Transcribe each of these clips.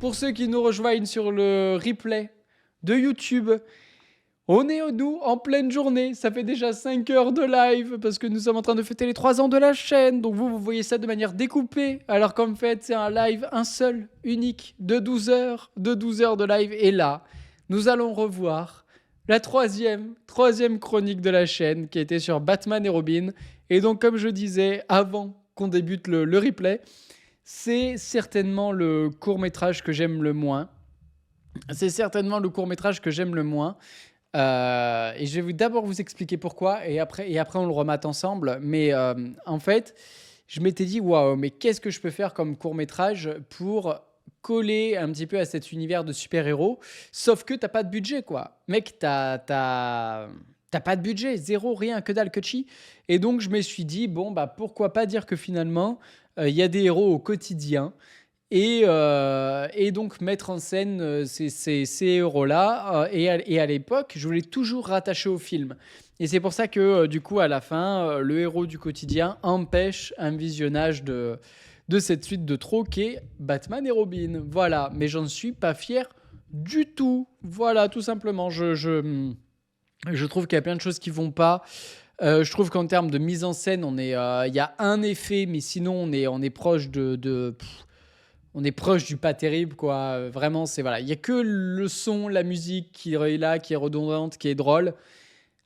pour ceux qui nous rejoignent sur le replay de YouTube, on est nous en pleine journée. Ça fait déjà 5 heures de live parce que nous sommes en train de fêter les 3 ans de la chaîne. Donc vous voyez ça de manière découpée. Alors qu'en fait, c'est un live, un seul, unique, de 12 heures, de live. Et là, nous allons revoir la troisième chronique de la chaîne qui était sur Batman et Robin. Et donc, comme je disais avant qu'on débute le replay, c'est certainement le court-métrage que j'aime le moins. Et je vais d'abord vous expliquer pourquoi, et après on le remate ensemble. Mais en fait, je m'étais dit, waouh, mais qu'est-ce que je peux faire comme court-métrage pour coller un petit peu à cet univers de super-héros, sauf que t'as pas de budget, quoi. Mec, t'as pas de budget, zéro, rien, que dalle, que chi. Et donc, je me suis dit, bon, bah, pourquoi pas dire que finalement, il y a des héros au quotidien, et donc mettre en scène ces héros-là. Et à l'époque, je voulais toujours rattacher au film. Et c'est pour ça que, du coup, à la fin, le héros du quotidien empêche un visionnage de cette suite de trop qu'est Batman et Robin. Voilà, mais j'en suis pas fier du tout. Voilà, tout simplement. Je trouve qu'il y a plein de choses qui vont pas. Je trouve qu'en termes de mise en scène, il y a un effet, mais sinon, on est proche on est proche du pas terrible, quoi. Vraiment, c'est voilà. Il y a que le son, la musique qui est là, qui est redondante, qui est drôle.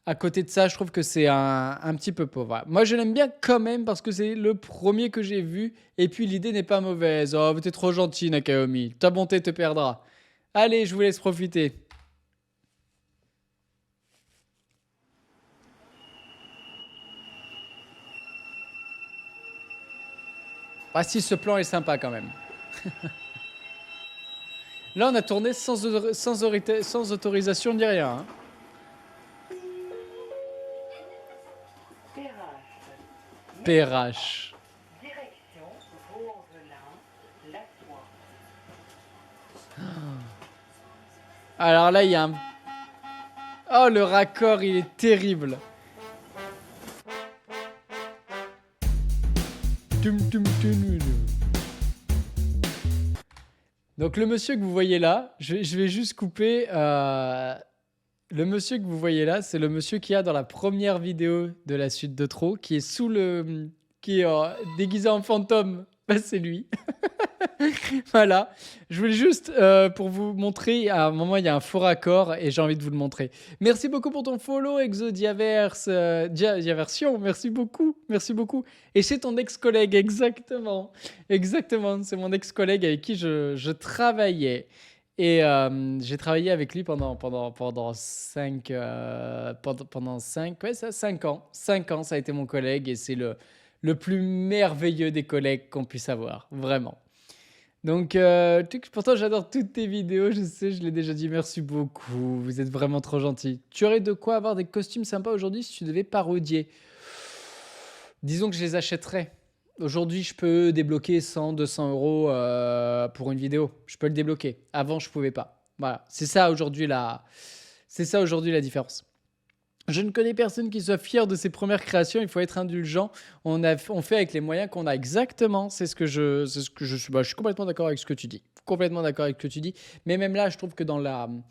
À côté de ça, je trouve que c'est un petit peu pauvre. Voilà. Moi, je l'aime bien quand même parce que c'est le premier que j'ai vu. Et puis, l'idée n'est pas mauvaise. Oh, t'es trop gentil, Nakaomi. Ta bonté te perdra. Allez, je vous laisse profiter. Ah si, ce plan est sympa quand même. Là, on a tourné sans autorisation ni rien. Hein. PRH. Direction Vaux-en-Velin-Latour. Alors là, il y a un... Oh, le raccord, il est terrible. Donc le monsieur que vous voyez là, je vais juste couper. Le monsieur que vous voyez là, c'est le monsieur qui a dans la première vidéo de la suite de trop, qui est qui est déguisé en fantôme. Bah, c'est lui. Voilà. Je voulais juste, pour vous montrer, à un moment, il y a un faux raccord et j'ai envie de vous le montrer. Merci beaucoup pour ton follow, Exodiaverse. Diaversion, merci beaucoup. Merci beaucoup. Et c'est ton ex-collègue, exactement. Exactement, c'est mon ex-collègue avec qui je travaillais. Et j'ai travaillé avec lui pendant 5 ouais, ça, 5 ans. 5 ans, ça a été mon collègue et c'est le plus merveilleux des collègues qu'on puisse avoir, vraiment. Donc, pourtant, j'adore toutes tes vidéos, je sais, je l'ai déjà dit, merci beaucoup, vous êtes vraiment trop gentil. Tu aurais de quoi avoir des costumes sympas aujourd'hui si tu devais parodier? Disons que je les achèterais. Aujourd'hui, je peux débloquer 100, 200 euros pour une vidéo. Je peux le débloquer. Avant, je pouvais pas. Voilà, c'est ça aujourd'hui la différence. Je ne connais personne qui soit fier de ses premières créations. Il faut être indulgent. On fait avec les moyens qu'on a. Exactement. C'est ce que je suis. Bah, je suis complètement d'accord avec ce que tu dis. Complètement d'accord avec ce que tu dis. Mais même là, je trouve que comment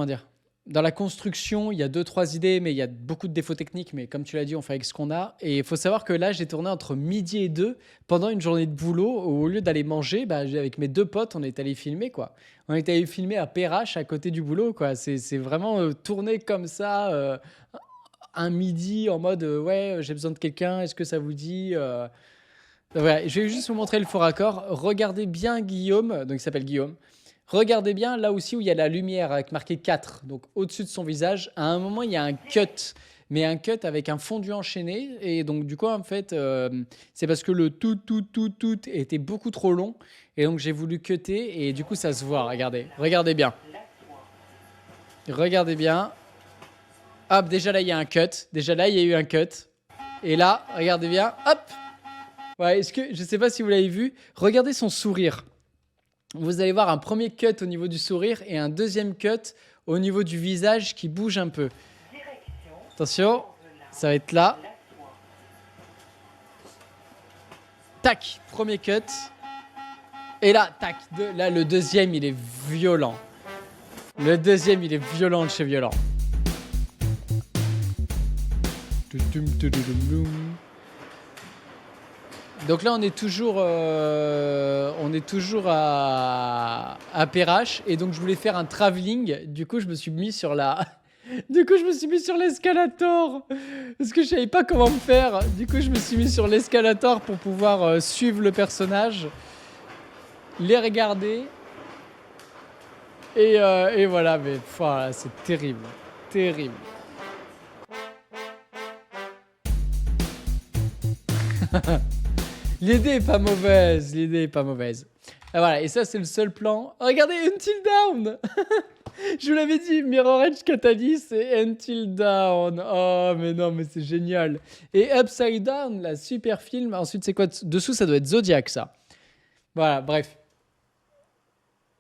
dire, dans la construction, il y a 2-3 idées, mais il y a beaucoup de défauts techniques. Mais comme tu l'as dit, on fait avec ce qu'on a. Et il faut savoir que là, j'ai tourné entre midi et 2 pendant une journée de boulot. Au lieu d'aller manger, bah, avec mes 2 potes, on est allé filmer, quoi. On est allé filmer à Perrache, à côté du boulot, quoi. C'est vraiment tourné comme ça, un midi, en mode ouais, j'ai besoin de quelqu'un, est-ce que ça vous dit Voilà, je vais juste vous montrer le faux raccord. Regardez bien Guillaume, donc il s'appelle Guillaume. Regardez bien là aussi où il y a la lumière avec marqué 4, donc au-dessus de son visage. À un moment, il y a un cut, mais un cut avec un fondu enchaîné. Et donc, du coup, en fait, c'est parce que le tout était beaucoup trop long. Et donc, j'ai voulu cutter et du coup, ça se voit. Regardez, regardez bien. Regardez bien. Hop, déjà là, il y a un cut. Déjà là, il y a eu un cut. Et là, regardez bien. Hop. Ouais, je sais pas si vous l'avez vu. Regardez son sourire. Vous allez voir un premier cut au niveau du sourire et un deuxième cut au niveau du visage qui bouge un peu. Attention, ça va être là. Tac, premier cut. Et là, tac, là, le deuxième, il est violent. Le deuxième, il est violent de chez violent. Donc là, on est toujours à Perrache. Et donc, je voulais faire un travelling. Du coup, je me suis mis sur l'escalator. Parce que je savais pas comment me faire. Du coup, je me suis mis sur l'escalator pour pouvoir suivre le personnage, les regarder. Et voilà, mais voilà, c'est terrible. Terrible. L'idée est pas mauvaise. L'idée est pas mauvaise. Et voilà, et ça, c'est le seul plan. Regardez, Until Dawn. Je vous l'avais dit, Mirror Edge Catalyst et Until Dawn. Oh, mais non, mais c'est génial. Et Upside Down, la super film. Ensuite, c'est quoi dessous? Ça doit être Zodiac, ça. Voilà, bref.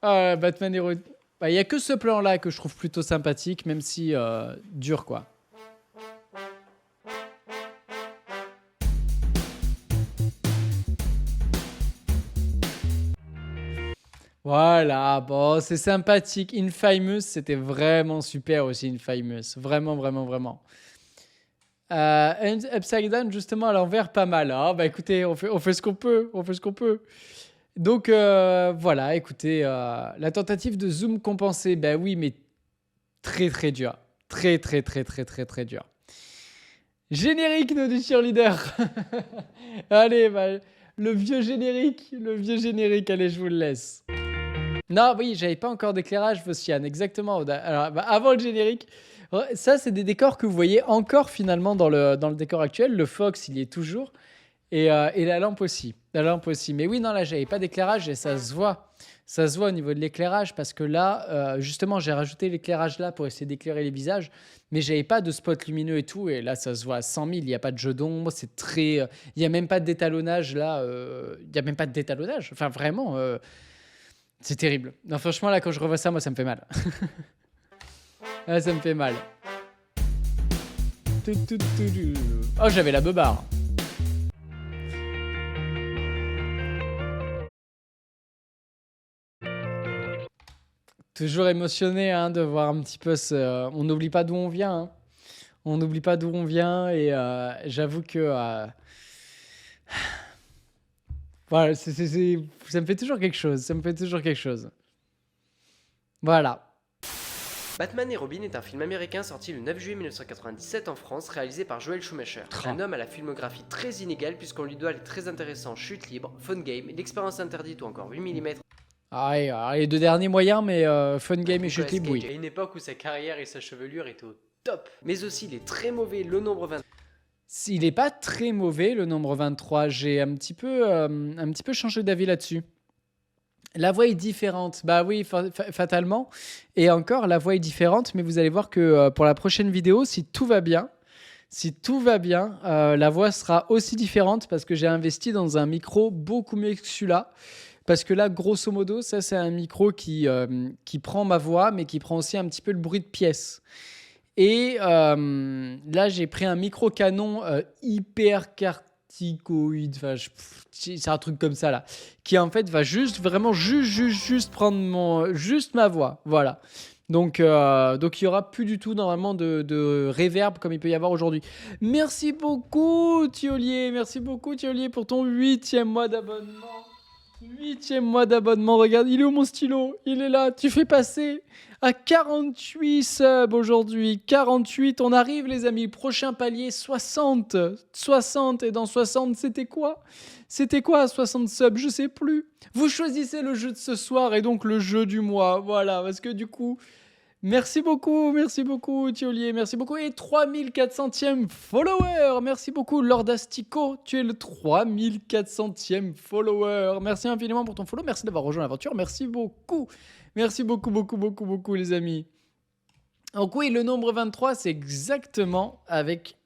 Batman Hero. Il y a que ce plan-là que je trouve plutôt sympathique, même si dur, quoi. Voilà, bon, c'est sympathique. Infamous, c'était vraiment super aussi, Infamous. Vraiment, vraiment, vraiment. Upside Down, justement, à l'envers, pas mal. Ah, bah écoutez, on fait ce qu'on peut. On fait ce qu'on peut. Donc, voilà, écoutez, la tentative de zoom compensé, bah oui, mais très, très dur. Très, très, très, très, très, très dur. Générique, nos deux cheerleaders. Allez, bah, le vieux générique, allez, je vous le laisse. Non, oui, j'avais pas encore d'éclairage, Vosiane, exactement. Alors, bah, avant le générique, ça, c'est des décors que vous voyez encore finalement dans le décor actuel. Le Fox, il y est toujours. Et la lampe aussi. La lampe aussi. Mais oui, non, là, j'avais pas d'éclairage et ça se voit. Ça se voit au niveau de l'éclairage parce que là, justement, j'ai rajouté l'éclairage là pour essayer d'éclairer les visages. Mais j'avais pas de spot lumineux et tout. Et là, ça se voit à 100 000. Il n'y a pas de jeu d'ombre. C'est très. Il n'y a même pas de détalonnage là. Il n'y a même pas de détalonnage. Enfin, vraiment. C'est terrible. Non, franchement, là, quand je revois ça, moi, ça me fait mal. Ah, ça me fait mal. Oh, j'avais la beubare. Toujours émotionné hein, de voir un petit peu ce... On n'oublie pas d'où on vient. Hein. On n'oublie pas d'où on vient et j'avoue que... Voilà, ça me fait toujours quelque chose. Ça me fait toujours quelque chose. Voilà. Batman et Robin est un film américain sorti le 9 juillet 1997 en France, réalisé par Joel Schumacher. Un homme à la filmographie très inégale puisqu'on lui doit les très intéressants Chute libre, Phone Game, L'expérience interdite ou encore 8 mm. Ah, les deux derniers moyens, mais Fun Game et Chute libre, oui. À une époque où sa carrière et sa chevelure étaient au top. Mais aussi les très mauvais Le Nombre 23. Il n'est pas très mauvais, Le Nombre 23. J'ai un petit peu changé d'avis là-dessus. La voix est différente. Bah oui, fatalement. Et encore, la voix est différente, mais vous allez voir que pour la prochaine vidéo, si tout va bien, la voix sera aussi différente parce que j'ai investi dans un micro beaucoup mieux que celui-là. Parce que là, grosso modo, ça, c'est un micro qui prend ma voix, mais qui prend aussi un petit peu le bruit de pièce. Et là, j'ai pris un micro Canon hyper carticoïde. Enfin, c'est un truc comme ça, là. Qui, en fait, va juste prendre juste ma voix. Voilà. Donc, il n'y aura plus du tout, normalement, de reverb comme il peut y avoir aujourd'hui. Merci beaucoup, Thiolier. Merci beaucoup, Thiolier, pour ton 8e mois d'abonnement. 8e mois d'abonnement, regarde, il est où mon stylo? Il est là, tu fais passer à 48 subs aujourd'hui. 48, on arrive les amis, prochain palier 60. 60, et dans 60, c'était quoi? C'était quoi 60 subs? Je sais plus. Vous choisissez le jeu de ce soir et donc le jeu du mois, voilà, parce que du coup... Merci beaucoup, Thiolier, merci beaucoup. Et 3400e follower, merci beaucoup, Lord Astico, tu es le 3400e follower. Merci infiniment pour ton follow, merci d'avoir rejoint l'aventure, merci beaucoup, beaucoup, les amis. Donc oui, le nombre 23, c'est exactement avec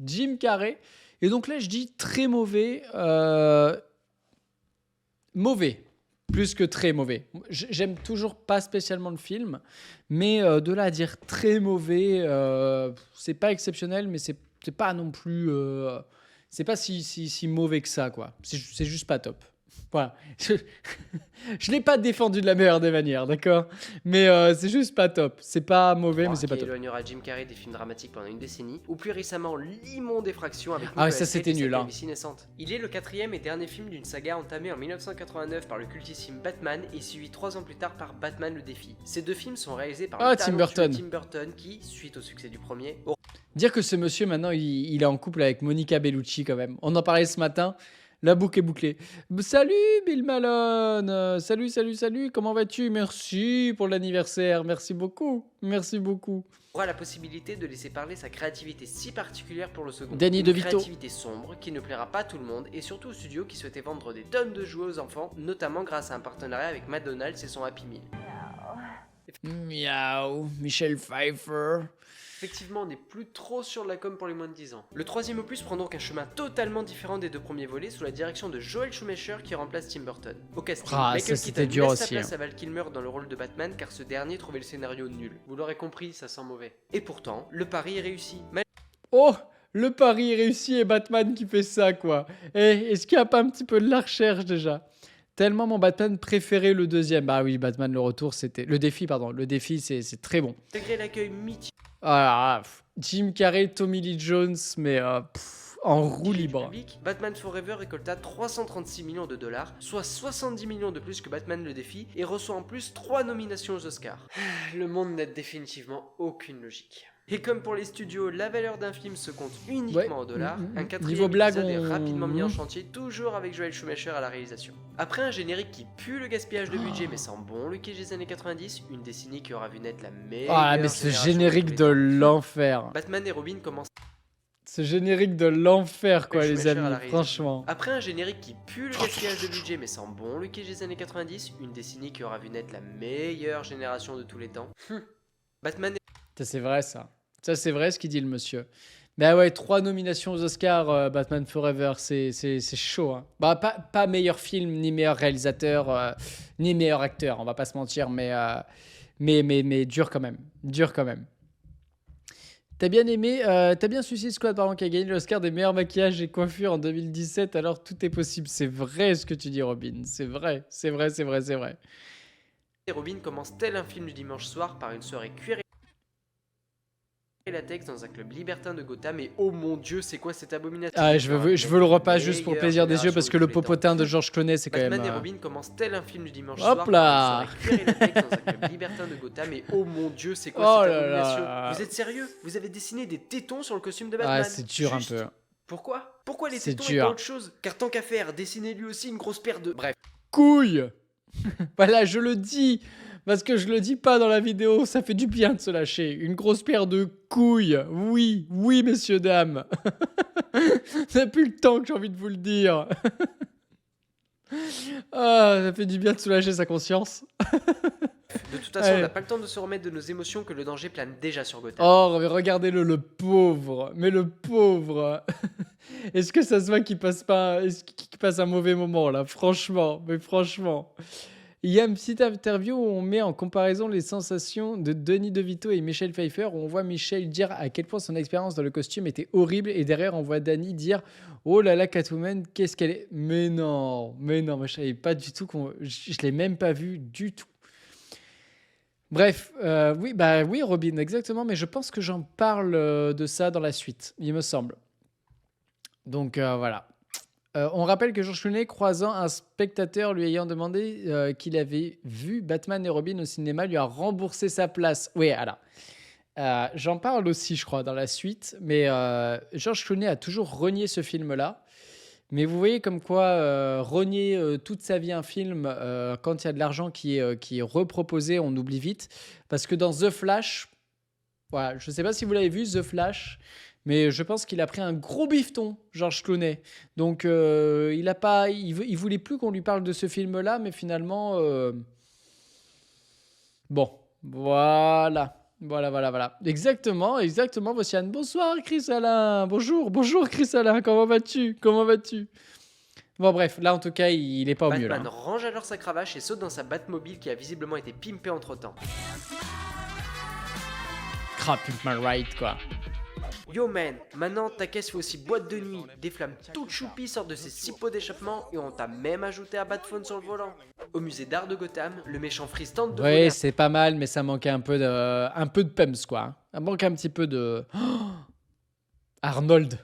Jim Carrey. Et donc là, je dis très mauvais, mauvais. Plus que très mauvais. J'aime toujours pas spécialement le film, mais de là à dire très mauvais, c'est pas exceptionnel, mais c'est pas non plus... c'est pas si mauvais que ça, quoi. C'est juste pas top. Voilà. Je l'ai pas défendu de la meilleure des manières, d'accord? Mais c'est juste pas top. C'est pas mauvais, mais c'est qui pas top. éloignera Jim Carrey des films dramatiques pendant une décennie, ou plus récemment l'immonde Effraction avec Ah, Nicolas ça, c'était Cage et sa nul, hein. calvitie naissante. Il est le quatrième et dernier film d'une saga entamée en 1989 par le cultissime Batman et suivi 3 ans plus tard par Batman le défi. Ces deux films sont réalisés par le Tim talentueux Burton. Tim Burton qui, suite au succès du premier, Dire que ce monsieur, maintenant, il est en couple avec Monica Bellucci, quand même. On en parlait ce matin. La boucle est bouclée. Salut, Bill Malone. Salut. Comment vas-tu? Merci pour l'anniversaire. Merci beaucoup. aura la possibilité de laisser parler sa créativité si particulière pour le second. Danny Une DeVito. créativité sombre qui ne plaira pas à tout le monde et surtout au studio qui souhaitait vendre des tonnes de jouets aux enfants, notamment grâce à un partenariat avec McDonald's et son Happy Meal. Miaou, Michel Pfeiffer. Effectivement, on n'est plus trop sur la com pour les moins de 10 ans. Le troisième opus prend donc un chemin totalement différent des deux premiers volets sous la direction de Joel Schumacher qui remplace Tim Burton. Au casting, Michael c'était Keaton dur laisse sa aussi, place à Val Kilmer dans le rôle de Batman car ce dernier trouvait le scénario nul. Vous l'aurez compris, ça sent mauvais. Et pourtant, le pari est réussi. Oh, le pari est réussi et Batman qui fait ça, quoi. Est-ce qu'il n'y a pas un petit peu de la recherche déjà? Tellement mon Batman préféré, le deuxième. Bah oui, Batman le retour, c'était... Le défi, pardon. Le défi, c'est très bon. Malgré l'accueil mythique Jim Carrey, Tommy Lee Jones, mais en roue du libre. public, Batman Forever récolta 336 millions de dollars, soit 70 millions de plus que Batman le défi, et reçoit en plus 3 nominations aux Oscars. Le monde n'a définitivement aucune logique. Et comme pour les studios, la valeur d'un film se compte uniquement en dollars, un quatrième Niveau blague, épisode est rapidement mis en chantier, toujours avec Joel Schumacher à la réalisation. Après un générique qui pue le gaspillage de budget mais sent bon le kitsch des années 90, une décennie qui aura vu naître la meilleure Ah, mais ce génération générique tous de les temps. l'enfer. Batman et Robin commencent Ce générique de l'enfer, quoi, Joel les Schumacher à amis, la réalisation. franchement. Après un générique qui pue le gaspillage de budget mais sent bon le kitsch des années 90, une décennie qui aura vu naître la meilleure génération de tous les temps. Batman Ça, c'est vrai, ça. Ça, c'est vrai ce qu'il dit, le monsieur. Mais ouais, 3 nominations aux Oscars, Batman Forever, c'est chaud. Hein. Bah, pas meilleur film, ni meilleur réalisateur, ni meilleur acteur, on va pas se mentir, mais dur quand même. Dur quand même. T'as bien aimé, t'as bien Suicide Squad, pardon, qui a gagné l'Oscar des meilleurs maquillages et coiffures en 2017, alors tout est possible. C'est vrai ce que tu dis, Robin. C'est vrai. et Robin commence tel un film du dimanche soir par une soirée cuir et latex dans un club libertin de Gotham et oh mon dieu c'est quoi cette abomination. Ah, je veux le repas juste pour le plaisir des yeux parce que le popotin de George Clooney, c'est quand même... Batman et Robin commence tel un film du dimanche Hop soir là. par une soirée cuir et latex dans un club libertin de Gotham et oh mon dieu c'est quoi Oh cette là abomination. là. Vous êtes sérieux? Vous avez dessiné des tétons sur le costume de Ah, Batman? c'est dur Juste. un peu. Pourquoi? Pourquoi les C'est tétons et dur. pas autre chose? Car tant qu'à faire, dessinez lui aussi une grosse paire de... Bref. Couille. Voilà, je le dis parce que je le dis pas dans la vidéo, ça fait du bien de se lâcher. Une grosse paire de couilles. Oui, messieurs, dames. Ça n'a plus le temps que j'ai envie de vous le dire. Ah, ça fait du bien de soulager sa conscience. De toute façon, Allez. on n'a pas le temps de se remettre de nos émotions que le danger plane déjà sur Gotham. Oh, mais regardez-le, le pauvre. Mais le pauvre. Est-ce que ça se voit qu'il passe pas, qu'il passe un mauvais moment là? Franchement, mais franchement. Il y a une petite interview où on met en comparaison les sensations de Danny DeVito et Michel Pfeiffer, où on voit Michel dire à quel point son expérience dans le costume était horrible, et derrière on voit Danny dire « Oh là là, Catwoman, qu'est-ce qu'elle est ?» Mais non, moi je savais pas du tout, je l'ai même pas vu du tout. Bref, oui, Robin, exactement, mais je pense que j'en parle de ça dans la suite, il me semble. Donc voilà. On rappelle que George Clooney, croisant un spectateur lui ayant demandé qu'il avait vu Batman et Robin au cinéma, lui a remboursé sa place. Oui, alors. J'en parle aussi, je crois, dans la suite. Mais George Clooney a toujours renié ce film-là. Mais vous voyez comme quoi renier toute sa vie un film, quand il y a de l'argent qui est reproposé, on oublie vite. Parce que dans The Flash, voilà, je ne sais pas si vous l'avez vu, The Flash, mais je pense qu'il a pris un gros bifton, George Clooney. Donc, il voulait plus qu'on lui parle de ce film-là, mais finalement, bon, voilà. Exactement, Vossiane. Bonsoir, Chris Alain. Bonjour, Chris Alain. Comment vas-tu? Bon, bref, là, en tout cas, il est pas au mieux, là. Batman range alors sa cravache et saute dans sa Batmobile qui a visiblement été pimpée entre-temps. Crap, Pimp My Ride, quoi. Yo man, maintenant ta caisse fait aussi boîte de nuit. Des flammes toutes choupies sortent de ces 6 pots d'échappement et on t'a même ajouté un Batphone sur le volant. Au musée d'art de Gotham, le méchant Freeze tente de voler Ouais, c'est pas mal, mais ça manquait un peu de pumps, quoi. Ça manque un petit peu de... Oh, Arnold.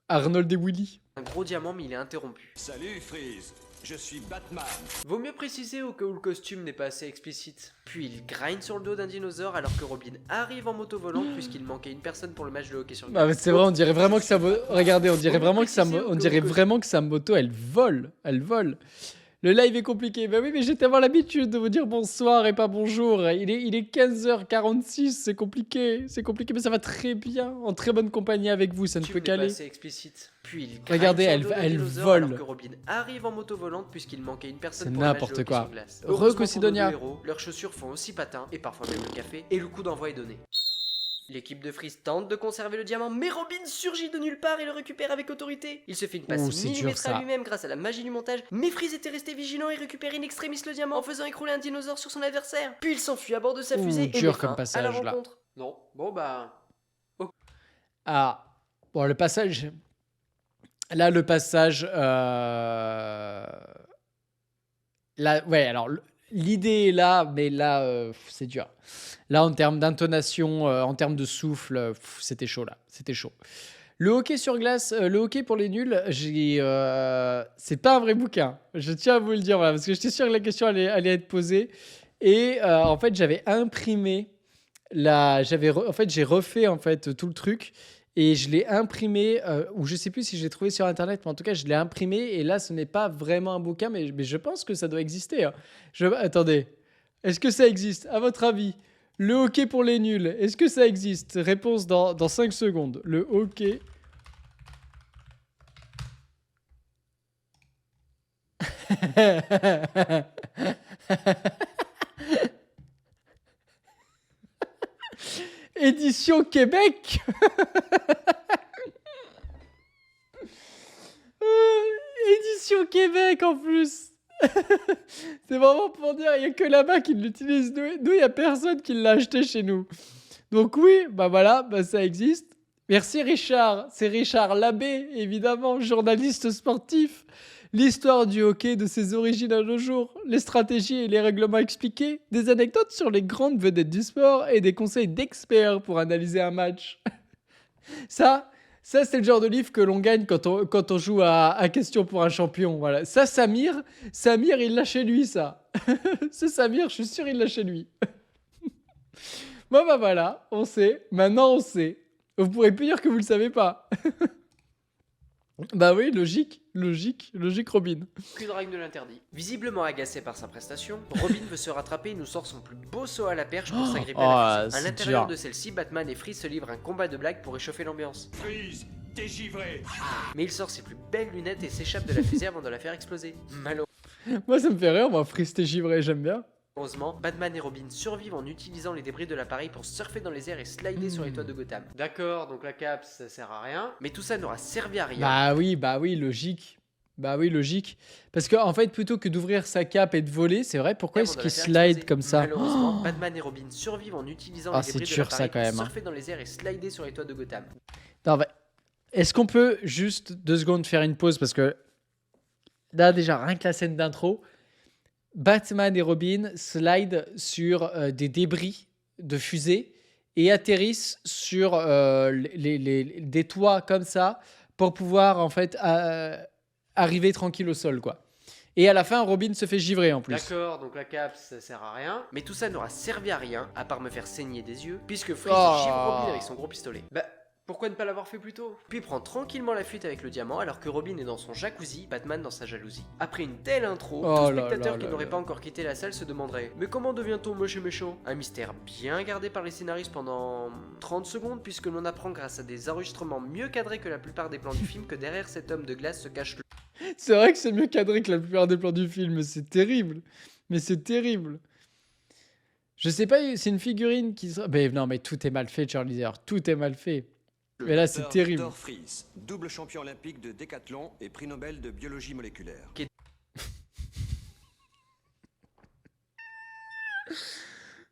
Arnold et Willy. un gros diamant mais il est interrompu. Salut Freeze, je suis Batman. Vaut mieux préciser au cas où le costume n'est pas assez explicite. Puis il grind sur le dos d'un dinosaure alors que Robin arrive en moto volante puisqu'il manquait une personne pour le match de hockey sur Ah, mais glace. c'est vrai, on dirait vraiment que regardez, on dirait vraiment que sa moto, elle vole. Elle vole. Le live est compliqué. Bah oui, mais j'ai tellement l'habitude de vous dire bonsoir et pas bonjour. Il est 15h46, c'est compliqué. C'est compliqué, mais ça va très bien. En très bonne compagnie avec vous, ça ne peut Pas qu'aller. assez explicite. Puis il grind Regardez, sur le elle- dos d'un elle dinosaure vole. alors que Robin arrive en moto volante puisqu'il manquait une personne C'est pour le match de n'importe hockey quoi. sur glace. Re Heureusement pour nos Cosidonia. deux héros, leurs chaussures font aussi patin et parfois même le café et le coup d'envoi est donné. L'équipe de Freeze tente de conserver le diamant, mais Robin surgit de nulle part et le récupère avec autorité. Il se fait une passe Ouh, c'est dur, millimétrée ça. à lui-même grâce à la magie du montage, mais Freeze était resté vigilant et récupérait in extremis le diamant en faisant écrouler un dinosaure sur son adversaire. Puis il s'enfuit à bord de sa Ouh, fusée et dur met comme fin passage, à la là. rencontre. Non, bon bah... Ah, bon, le passage. Là, le passage. Là, ouais, alors l'idée est là, mais là, c'est dur. Là, en termes d'intonation, en termes de souffle, c'était chaud là. C'était chaud. Le hockey sur glace, le hockey pour les nuls, c'est pas un vrai bouquin. Je tiens à vous le dire, voilà, parce que j'étais sûr que la question allait être posée. Et en fait, j'avais imprimé en fait, j'ai refait en fait tout le truc et je l'ai imprimé, ou je sais plus si je l'ai trouvé sur internet, mais en tout cas, je l'ai imprimé. Et là, ce n'est pas vraiment un bouquin, mais je pense que ça doit exister, hein. Attendez, est-ce que ça existe, à votre avis? Le hockey pour les nuls, est-ce que ça existe? Réponse dans 5 secondes. Le hockey. Édition Québec. Édition Québec en plus. C'est vraiment pour dire, il n'y a que là-bas qui l'utilisent. Nous, il n'y a personne qui l'a acheté chez nous. Donc oui, bah voilà, bah ça existe. Merci Richard. C'est Richard Labbé, évidemment, journaliste sportif. L'histoire du hockey de ses origines à nos jours, les stratégies et les règlements expliqués, des anecdotes sur les grandes vedettes du sport et des conseils d'experts pour analyser un match. Ça c'est le genre de livre que l'on gagne quand on joue à Question pour un champion. Voilà. Ça, Samir, il l'a chez lui, ça. C'est Samir, je suis sûr, il l'a chez lui. Bon, bah voilà, on sait. Maintenant, on sait. Vous pourrez plus dire que vous le savez pas. Bah oui, logique, Robin. Aucune règle ne l'interdit. Visiblement agacé par sa prestation, Robin veut se rattraper et nous sort son plus beau saut à la perche pour s'agripper à la fusée. À c'est l'intérieur dur. de celle-ci, Batman et Freeze se livrent un combat de blagues pour réchauffer l'ambiance. Freeze, t'es givré. Mais il sort ses plus belles lunettes et s'échappe de la fusée avant de la faire exploser. Moi, ça me fait rire, moi, Freeze t'es givré, j'aime bien. Malheureusement, Batman et Robin survivent en utilisant les débris de l'appareil pour surfer dans les airs et slider sur les toits de Gotham. D'accord, donc la cape ça sert à rien, mais tout ça n'aura servi à rien. Bah oui, logique. Bah oui, logique. Parce que en fait, plutôt que d'ouvrir sa cape et de voler, c'est vrai, pourquoi Avant est-ce de qu'il la faire slide exploser. comme ça? Malheureusement, Batman et Robin survivent en utilisant Ah, les c'est débris de dur, ça, l'appareil quand pour même, hein. surfer dans les airs et slider sur les toits de Gotham. Non, bah, est-ce qu'on peut juste 2 secondes faire une pause? Parce que là, déjà, rien que la scène d'intro, Batman et Robin slide sur des débris de fusée et atterrissent sur des toits comme ça pour pouvoir en fait arriver tranquille au sol, quoi. Et à la fin, Robin se fait givrer en plus. D'accord, donc la cape ça sert à rien, mais tout ça n'aura servi à rien à part me faire saigner des yeux, puisque Freeze givre Robin avec son gros pistolet. Bah, pourquoi ne pas l'avoir fait plus tôt? Puis prend tranquillement la fuite avec le diamant alors que Robin est dans son jacuzzi, Batman dans sa jalousie. Après une telle intro, Oh tout là spectateur là qui là n'aurait là. pas encore quitté la salle se demanderait mais comment devient-on moche et méchant? Un mystère bien gardé par les scénaristes pendant 30 secondes puisque l'on apprend grâce à des enregistrements mieux cadrés que la plupart des plans du film que derrière cet homme de glace se cache le... C'est vrai que c'est mieux cadré que la plupart des plans du film. C'est terrible. Mais c'est terrible. Je sais pas, c'est une figurine qui sera... Mais non, mais tout est mal fait, Charlie Zer. Tout est mal fait. Mais là, c'est Dr. terrible. Victor Freeze, double champion olympique de décathlon et prix Nobel de biologie moléculaire.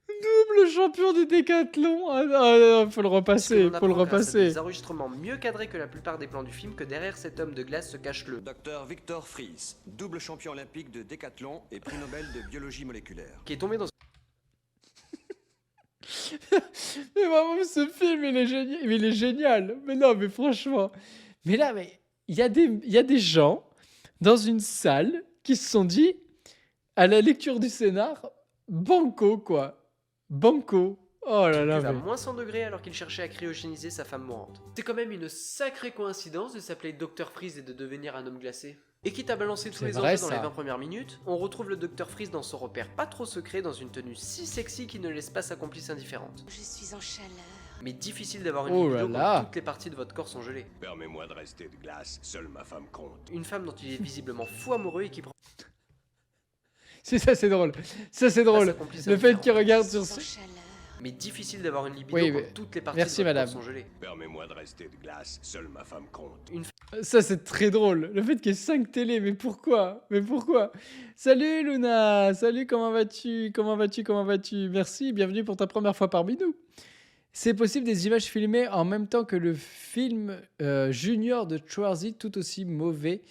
Double Double champion du décathlon. Faut le repasser, faut le repasser. Des enregistrements mieux cadrés que la plupart des plans du film que derrière cet homme de glace se cache le Dr Victor Fries, double champion olympique de décathlon et prix Nobel de biologie moléculaire. qui est tombé dans Mais vraiment, ce film, il est génial. Mais non, mais franchement. Mais là, mais il y a des gens dans une salle qui se sont dit, à la lecture du scénar, banco, quoi. Banco. Oh là là. à Mais... moins 100 degrés alors qu'il cherchait à cryogéniser sa femme mourante. C'est quand même une sacrée coïncidence de s'appeler Dr Freeze et de devenir un homme glacé. Et quitte à balancer tous C'est les vrai, enjeux dans les ça. 20 premières minutes, on retrouve le Dr Freeze dans son repère pas trop secret dans une tenue si sexy qui ne laisse pas sa complice indifférente. Je suis en chaleur. Mais difficile d'avoir une Oh libido là là. quand toutes les parties de votre corps sont gelées. Permets-moi de rester de glace, seule ma femme compte. Une femme dont il est visiblement fou amoureux et qui prend C'est ça, c'est drôle. Ça, c'est pas drôle. sa complice Le fait indifférente. qu'il regarde Je sur... suis en chaleur. Mais difficile d'avoir une libido Oui, quand mais- toutes les parties Merci, de votre madame. corps sont gelées. Permets-moi de rester de glace, seule ma femme compte. Ça, c'est très drôle. Le fait qu'il y ait 5 télés, mais pourquoi? Mais pourquoi? Salut Luna, salut, comment vas-tu? Comment vas-tu? Comment vas-tu? Merci, bienvenue pour ta première fois parmi nous. C'est possible des images filmées en même temps que le film Junior de Schwarzy, tout aussi mauvais,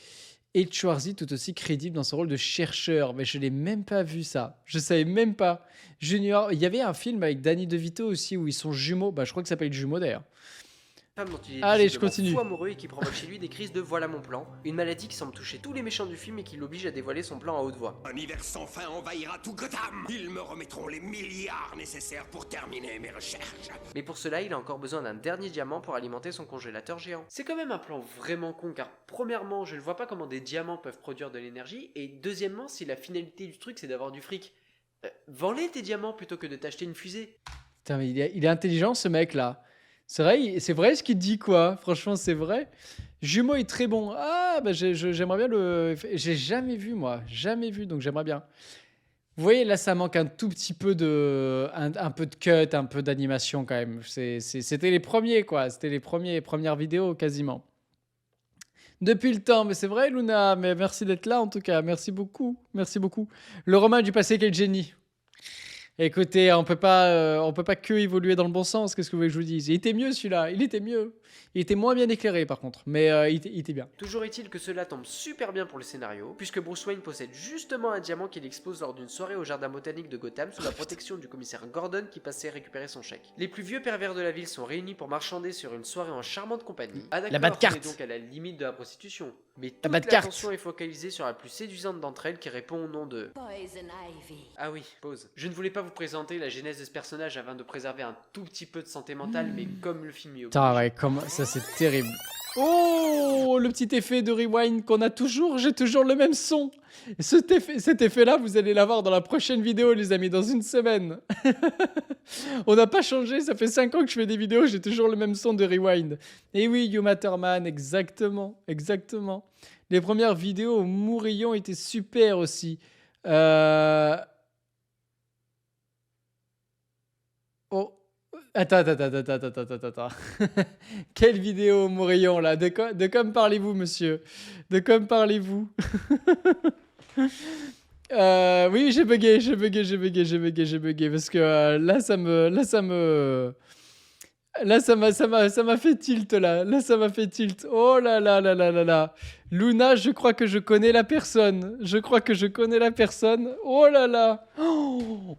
et Schwarzy tout aussi crédible dans son rôle de chercheur. Mais je l'ai même pas vu ça. Je savais même pas. Junior, il y avait un film avec Danny DeVito aussi où ils sont jumeaux. Bah, je crois que ça s'appelle Jumeaux d'ailleurs. Femme dont il est Allez, je visiblement continue. fou amoureux et qui provoque chez lui des crises de voilà mon plan, une maladie qui semble toucher tous les méchants du film et qui l'oblige à dévoiler son plan à haute voix. Un hiver sans fin envahira tout Gotham. Ils me remettront les milliards nécessaires pour terminer mes recherches. Mais pour cela, il a encore besoin d'un dernier diamant pour alimenter son congélateur géant. C'est quand même un plan vraiment con car premièrement, je ne vois pas comment des diamants peuvent produire de l'énergie et deuxièmement, si la finalité du truc c'est d'avoir du fric, vends-les tes diamants plutôt que de t'acheter une fusée. Putain, mais il est intelligent ce mec là. C'est vrai ce qu'il dit quoi. Franchement, c'est vrai. Jumeaux est très bon. Ah, bah j'aimerais bien le. J'ai jamais vu moi, jamais vu, donc j'aimerais bien. Vous voyez, là, ça manque un tout petit peu un peu de cut, un peu d'animation quand même. C'était les premiers quoi. C'était les premières vidéos quasiment. Depuis le temps, mais c'est vrai, Luna. Mais merci d'être là en tout cas. Merci beaucoup, merci beaucoup. Le Romain du passé, quel génie. Écoutez, on peut pas que évoluer dans le bon sens. Qu'est-ce que vous voulez que je vous dise? Il était mieux celui-là. Il était mieux. Il était moins bien éclairé par contre, mais il était bien. Toujours est-il que cela tombe super bien pour le scénario, puisque Bruce Wayne possède justement un diamant qu'il expose lors d'une soirée au jardin botanique de Gotham sous la protection du commissaire Gordon qui passait récupérer son chèque. Les plus vieux pervers de la ville sont réunis pour marchander sur une soirée en charmante compagnie. Ah d'accord, Batcart. on est donc à la limite de la prostitution. Mais toute Batcart. l'attention est focalisée sur la plus séduisante d'entre elles qui répond au nom de... Poison Ivy. Ah oui, pause. Je ne voulais pas vous présenter la genèse de ce personnage afin de préserver un tout petit peu de santé mentale, mais comme le film y oblige. Putain, ouais, ça c'est terrible. Oh, le petit effet de rewind qu'on a toujours. J'ai toujours le même son. Et cet effet-là, vous allez l'avoir dans la prochaine vidéo, les amis, dans une semaine. On n'a pas changé. Ça fait 5 ans que je fais des vidéos. J'ai toujours le même son de rewind. Et oui, You Matterman, exactement. Exactement. Les premières vidéos Mourillon étaient super aussi. Oh. Attends. Quelle vidéo, Mourillon, là? De quoi me parlez-vous, monsieur? De quoi me parlez-vous? Oui, j'ai bugué. Parce que là, ça m'a fait tilt, là. Là, ça m'a fait tilt. Oh là là là là là là. Luna, je crois que je connais la personne. Oh là là.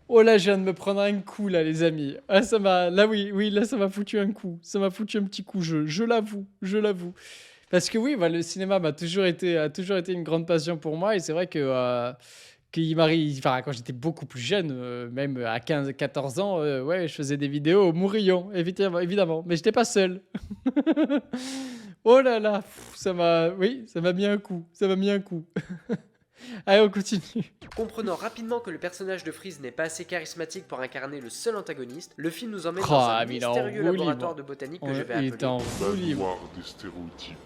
Oh là, je viens de me prendre un coup, là, les amis. Ah, là, ça m'a foutu un coup. Ça m'a foutu un petit coup, je l'avoue. Parce que oui, bah, le cinéma a toujours été une grande passion pour moi. Et c'est vrai que... quand j'étais beaucoup plus jeune, même à 14 ans, ouais, je faisais des vidéos au Mourillon, évidemment, mais j'étais pas seul. Oh là là, ça m'a mis un coup, Allez, on continue. Comprenant rapidement que le personnage de Freeze n'est pas assez charismatique pour incarner le seul antagoniste, le film nous emmène Oh, dans un mais il est en mystérieux roue laboratoire libre. de botanique que je vais Il appeler... était en roue libre. Manoir des stéréotypes.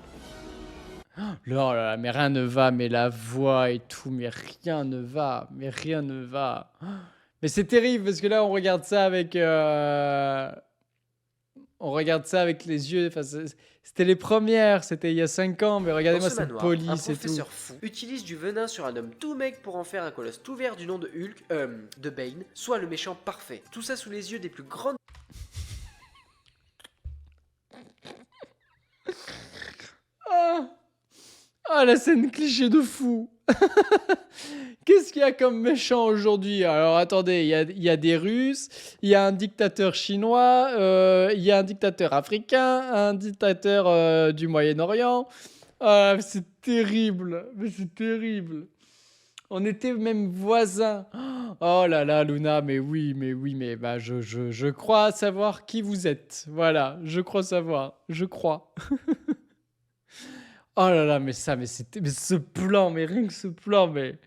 Oh là là, mais rien ne va, mais la voix et tout, mais rien ne va. Mais c'est terrible parce que là, on regarde ça avec. On regarde ça avec les yeux. Enfin, c'était les premières, c'était il y a 5 ans, mais regardez-moi Dans ce cette manoir, un police et tout. professeur fou utilise du venin sur un homme tout mec pour en faire un colosse tout vert du nom de Hulk, de Bane, soit le méchant parfait. Tout ça sous les yeux des plus grandes... Ah, ah, la scène cliché de fou. Qu'est-ce qu'il y a comme méchant aujourd'hui? Alors attendez, il y a des Russes, il y a un dictateur chinois, il y a un dictateur africain, un dictateur du Moyen-Orient. Ah, c'est terrible, mais c'est terrible. On était même voisins. Oh là là, Luna, mais oui, mais bah, je crois savoir qui vous êtes. Voilà, je crois savoir, je crois. Oh là là, mais ce plan, mais rien que ce plan, mais...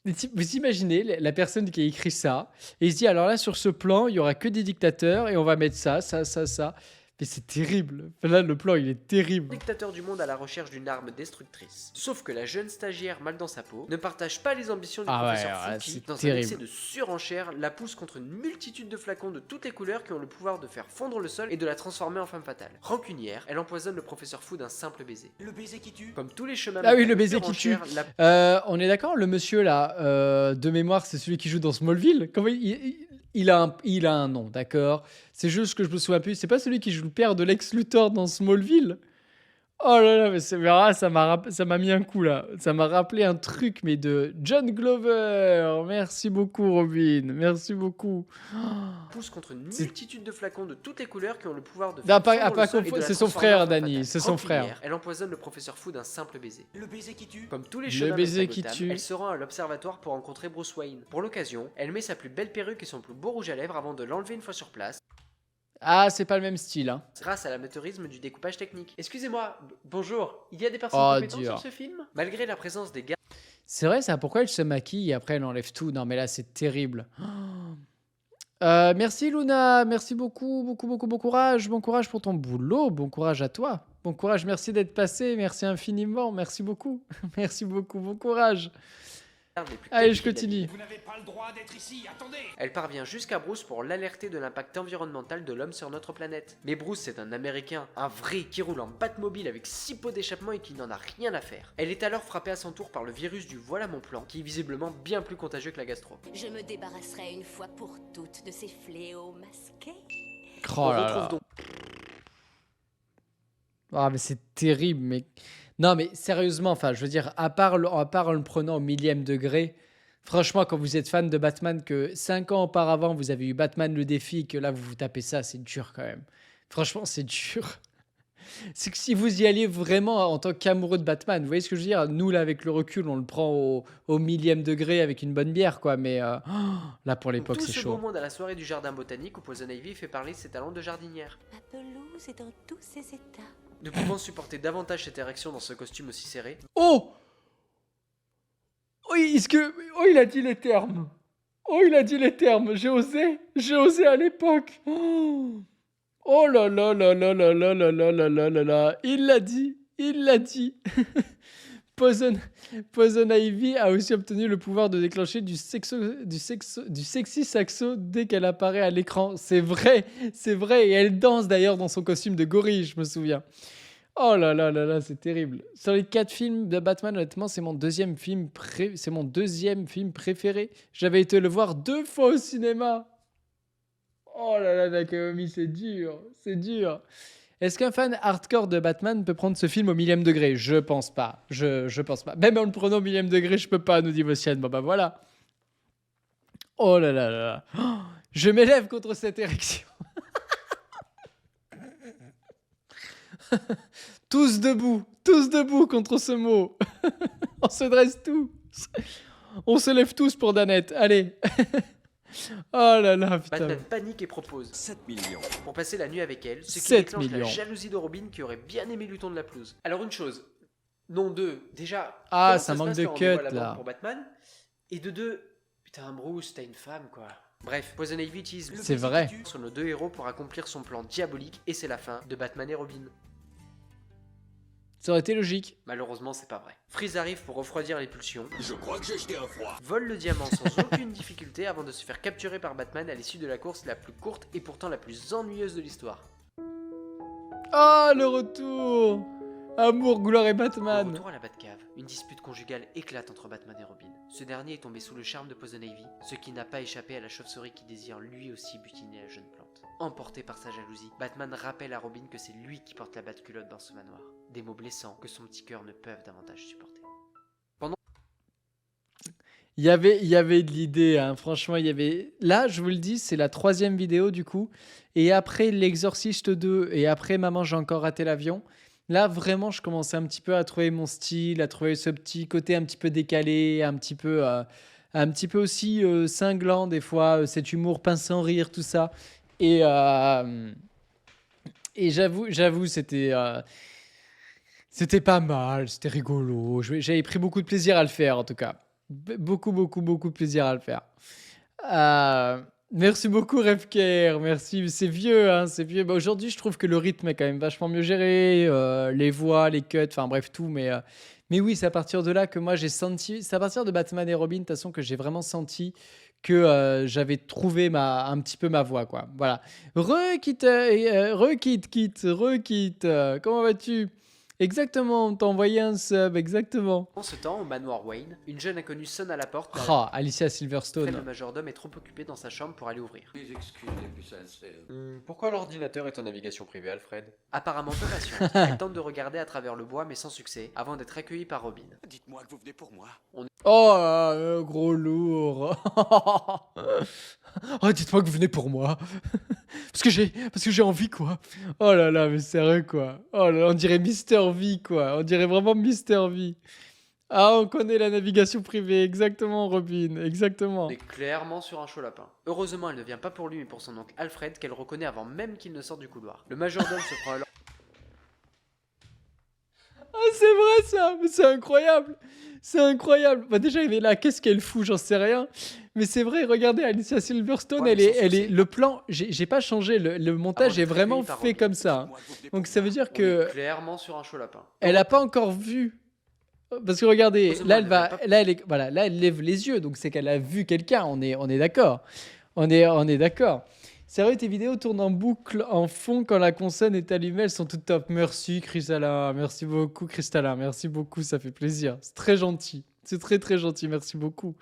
Vous imaginez la personne qui a écrit ça, et il se dit, alors là, sur ce plan, il y aura que des dictateurs, et on va mettre ça, ça, ça, ça. Mais c'est terrible. Enfin, là, le plan, il est terrible. Dictateurs du monde à la recherche d'une arme destructrice. Sauf que la jeune stagiaire mal dans sa peau ne partage pas les ambitions du professeur Fou qui, dans un excès de surenchère, la pousse contre une multitude de flacons de toutes les couleurs qui ont le pouvoir de faire fondre le sol et de la transformer en femme fatale. Rancunière, elle empoisonne le professeur Fou d'un simple baiser. Le baiser qui tue. Comme tous les chemins... Ah oui, le baiser qui tue. On est d'accord, le monsieur là, de mémoire, c'est celui qui joue dans Smallville. Comment il a un nom, d'accord? C'est juste que je me souviens plus. C'est pas celui qui joue le père de Lex Luthor dans Smallville? Oh là là, mais ça m'a mis un coup là. Ça m'a rappelé un truc, mais de John Glover. Merci beaucoup, Robin. Merci beaucoup. Pousse contre une multitude de flacons de toutes les couleurs qui ont le pouvoir de Non, faire fondre le sol et de la c'est son transformer frère, en femme Danny. fatale. C'est son frère. Rancunière, elle empoisonne le professeur Fou d'un simple baiser. Le baiser qui tue. Comme tous les Le chemins baiser qui Gotham, tue. elle se rend à l'observatoire pour rencontrer Bruce Wayne. Pour l'occasion, elle met sa plus belle perruque et son plus beau rouge à lèvres avant de l'enlever une fois sur place, Ah, c'est pas le même style, hein. grâce à l'amateurisme du découpage technique. Excusez-moi, bonjour, il y a des personnes compétentes dur. sur ce film? Malgré la présence des gars... C'est vrai, ça. Pourquoi elle se maquille et après elle enlève tout? Non, mais là, c'est terrible. Merci Luna, merci beaucoup, beaucoup, beaucoup, bon courage pour ton boulot, bon courage à toi, bon courage, merci d'être passé, merci infiniment, merci beaucoup, merci beaucoup, bon courage. Allez, je continue. Vous n'avez pas le droit d'être ici, attendez. Elle parvient jusqu'à Bruce pour l'alerter de l'impact environnemental de l'homme sur notre planète. Mais Bruce, c'est un Américain, un vrai, qui roule en Batmobile avec 6 pots d'échappement et qui n'en a rien à faire. Elle est alors frappée à son tour par le virus du voilà mon plan, qui est visiblement bien plus contagieux que la gastro. Je me débarrasserai une fois pour toutes de ces fléaux masqués. Oh On là retrouve là. donc Ah, mais c'est terrible, mais... Non, mais sérieusement, enfin, je veux dire, à part en le prenant au millième degré, franchement, quand vous êtes fan de Batman, que 5 ans auparavant, vous avez eu Batman le défi, et que là, vous vous tapez ça, c'est dur quand même. Franchement, c'est dur. C'est que si vous y alliez vraiment en tant qu'amoureux de Batman, vous voyez ce que je veux dire? Nous, là, avec le recul, on le prend au millième degré avec une bonne bière, quoi. Mais là, pour l'époque, tout c'est ce beau chaud. monde à la soirée du jardin botanique où Poison Ivy fait parler ses talents de jardinière. Ma pelouse est dans tous ses états. Ne pouvant supporter davantage cette érection dans ce costume aussi serré, Oh! Oui, il a dit les termes. Oh, il a dit les termes. J'ai osé à l'époque. Oh là là là là là là là là là là là là. Il l'a dit. Poison Ivy a aussi obtenu le pouvoir de déclencher du sexy saxo dès qu'elle apparaît à l'écran. C'est vrai. Et elle danse d'ailleurs dans son costume de gorille, je me souviens. Oh là là là là, c'est terrible. Sur les 4 films de Batman, honnêtement, c'est mon deuxième film préféré. J'avais été le voir 2 fois au cinéma. Oh là là, Naomi, c'est dur. Est-ce qu'un fan hardcore de Batman peut prendre ce film au millième degré? Je pense pas. Je pense pas. Même en le prenant au millième degré, je peux pas, nous dit Vossiane. Bon bah voilà. Oh là là là là. Oh, je m'élève contre cette érection. Tous debout contre ce mot. On se dresse tous. On se lève tous pour Danette. Allez. Oh là là, putain. Batman panique et propose 7 millions. pour passer la nuit avec elle, ce qui 7 déclenche la millions. jalousie de Robin qui aurait bien aimé Luton de la pelouse. Alors une chose, non deux, déjà... Ah, comment ça se manque passe de le rendez-vous à cut, la là. banque pour Batman? Et de deux, putain Bruce, t'as une femme quoi. Bref, Poison Ivy utilise C'est vrai. sur nos 2 héros pour accomplir son plan diabolique et c'est la fin de Batman et Robin. Ça aurait été logique. Malheureusement, c'est pas vrai. Freeze arrive pour refroidir les pulsions, Je crois que j'ai jeté un froid. vole le diamant sans aucune difficulté avant de se faire capturer par Batman à l'issue de la course la plus courte et pourtant la plus ennuyeuse de l'histoire. Ah, le retour. Amour, gloire et De Batman. retour à la Batcave, une dispute conjugale éclate entre Batman et Robin. Ce dernier est tombé sous le charme de Poison Ivy, ce qui n'a pas échappé à la chauve-souris qui désire lui aussi butiner la jeune plante. Emporté par sa jalousie, Batman rappelle à Robin que c'est lui qui porte la batte-culotte dans ce manoir. Des mots blessants que son petit cœur ne peuvent davantage supporter. Il y avait de l'idée, hein. Franchement, il y avait... Là, je vous le dis, c'est la 3e vidéo du coup. Et après L'Exorciste 2 et après Maman, j'ai encore raté l'avion. Là, vraiment, je commençais un petit peu à trouver mon style, à trouver ce petit côté un petit peu décalé, un petit peu aussi cinglant des fois, cet humour pince sans rire, tout ça. Et, euh, et j'avoue, c'était pas mal, c'était rigolo. J'avais pris beaucoup de plaisir à le faire, en tout cas. Beaucoup, beaucoup, beaucoup de plaisir à le faire. Merci beaucoup, Revker. Merci. C'est vieux, hein, c'est vieux. Bah, aujourd'hui, je trouve que le rythme est quand même vachement mieux géré. Les voix, les cuts, enfin bref, tout. Mais oui, c'est à partir de là que moi, j'ai senti. C'est à partir de Batman et Robin, de toute façon, que j'ai vraiment senti que j'avais trouvé un petit peu ma voix, quoi. Voilà. Re-Kit, comment vas-tu? Exactement, on t'a envoyé un sub, exactement. En ce temps, au manoir Wayne, une jeune inconnue sonne à la porte, mais Ah, Alicia Alfred, le Silverstone. majordome, est trop occupé dans sa chambre pour aller ouvrir. Les excuses les plus sincères. Pourquoi l'ordinateur est en navigation privée, Alfred? Apparemment peu patiente, elle tente de regarder à travers le bois mais sans succès, avant d'être accueillie par Robin. Dites-moi que vous venez pour moi. Oh, gros lourd. Oh, dites-moi que vous venez pour moi. parce que j'ai envie, quoi. Oh là là, mais sérieux, quoi. Oh là là, on dirait Mister V, quoi. On dirait vraiment Mister V. Ah, on connaît la navigation privée, exactement, Robin, exactement. On est clairement sur un chaud lapin. Heureusement, elle ne vient pas pour lui mais pour son oncle Alfred qu'elle reconnaît avant même qu'il ne sorte du couloir. Le majordome se prend alors... Ah, c'est vrai ça, mais c'est incroyable. C'est incroyable. Bah déjà, il est là, qu'est-ce qu'elle fout, j'en sais rien. Mais c'est vrai, regardez, Alicia Silverstone, Ouais, elle sans est, souci. le plan, j'ai pas changé, le montage Avant est d'être vraiment accueilli par fait Robin. comme ça, hein. Dites-moi que vous venez pour Donc ça veut moi. dire On que est clairement sur un chaud lapin. elle a pas encore vu. Parce que regardez, Heureusement, là, elle ne vient pas- là, elle lève les yeux, donc c'est qu'elle a vu quelqu'un, on est d'accord. On est d'accord. Sérieux, tes vidéos tournent en boucle, en fond, quand la console est allumée, elles sont toutes top. Merci, Cristalla. Merci beaucoup, Cristalla. Merci beaucoup, ça fait plaisir. C'est très gentil. C'est très, très gentil. Merci beaucoup.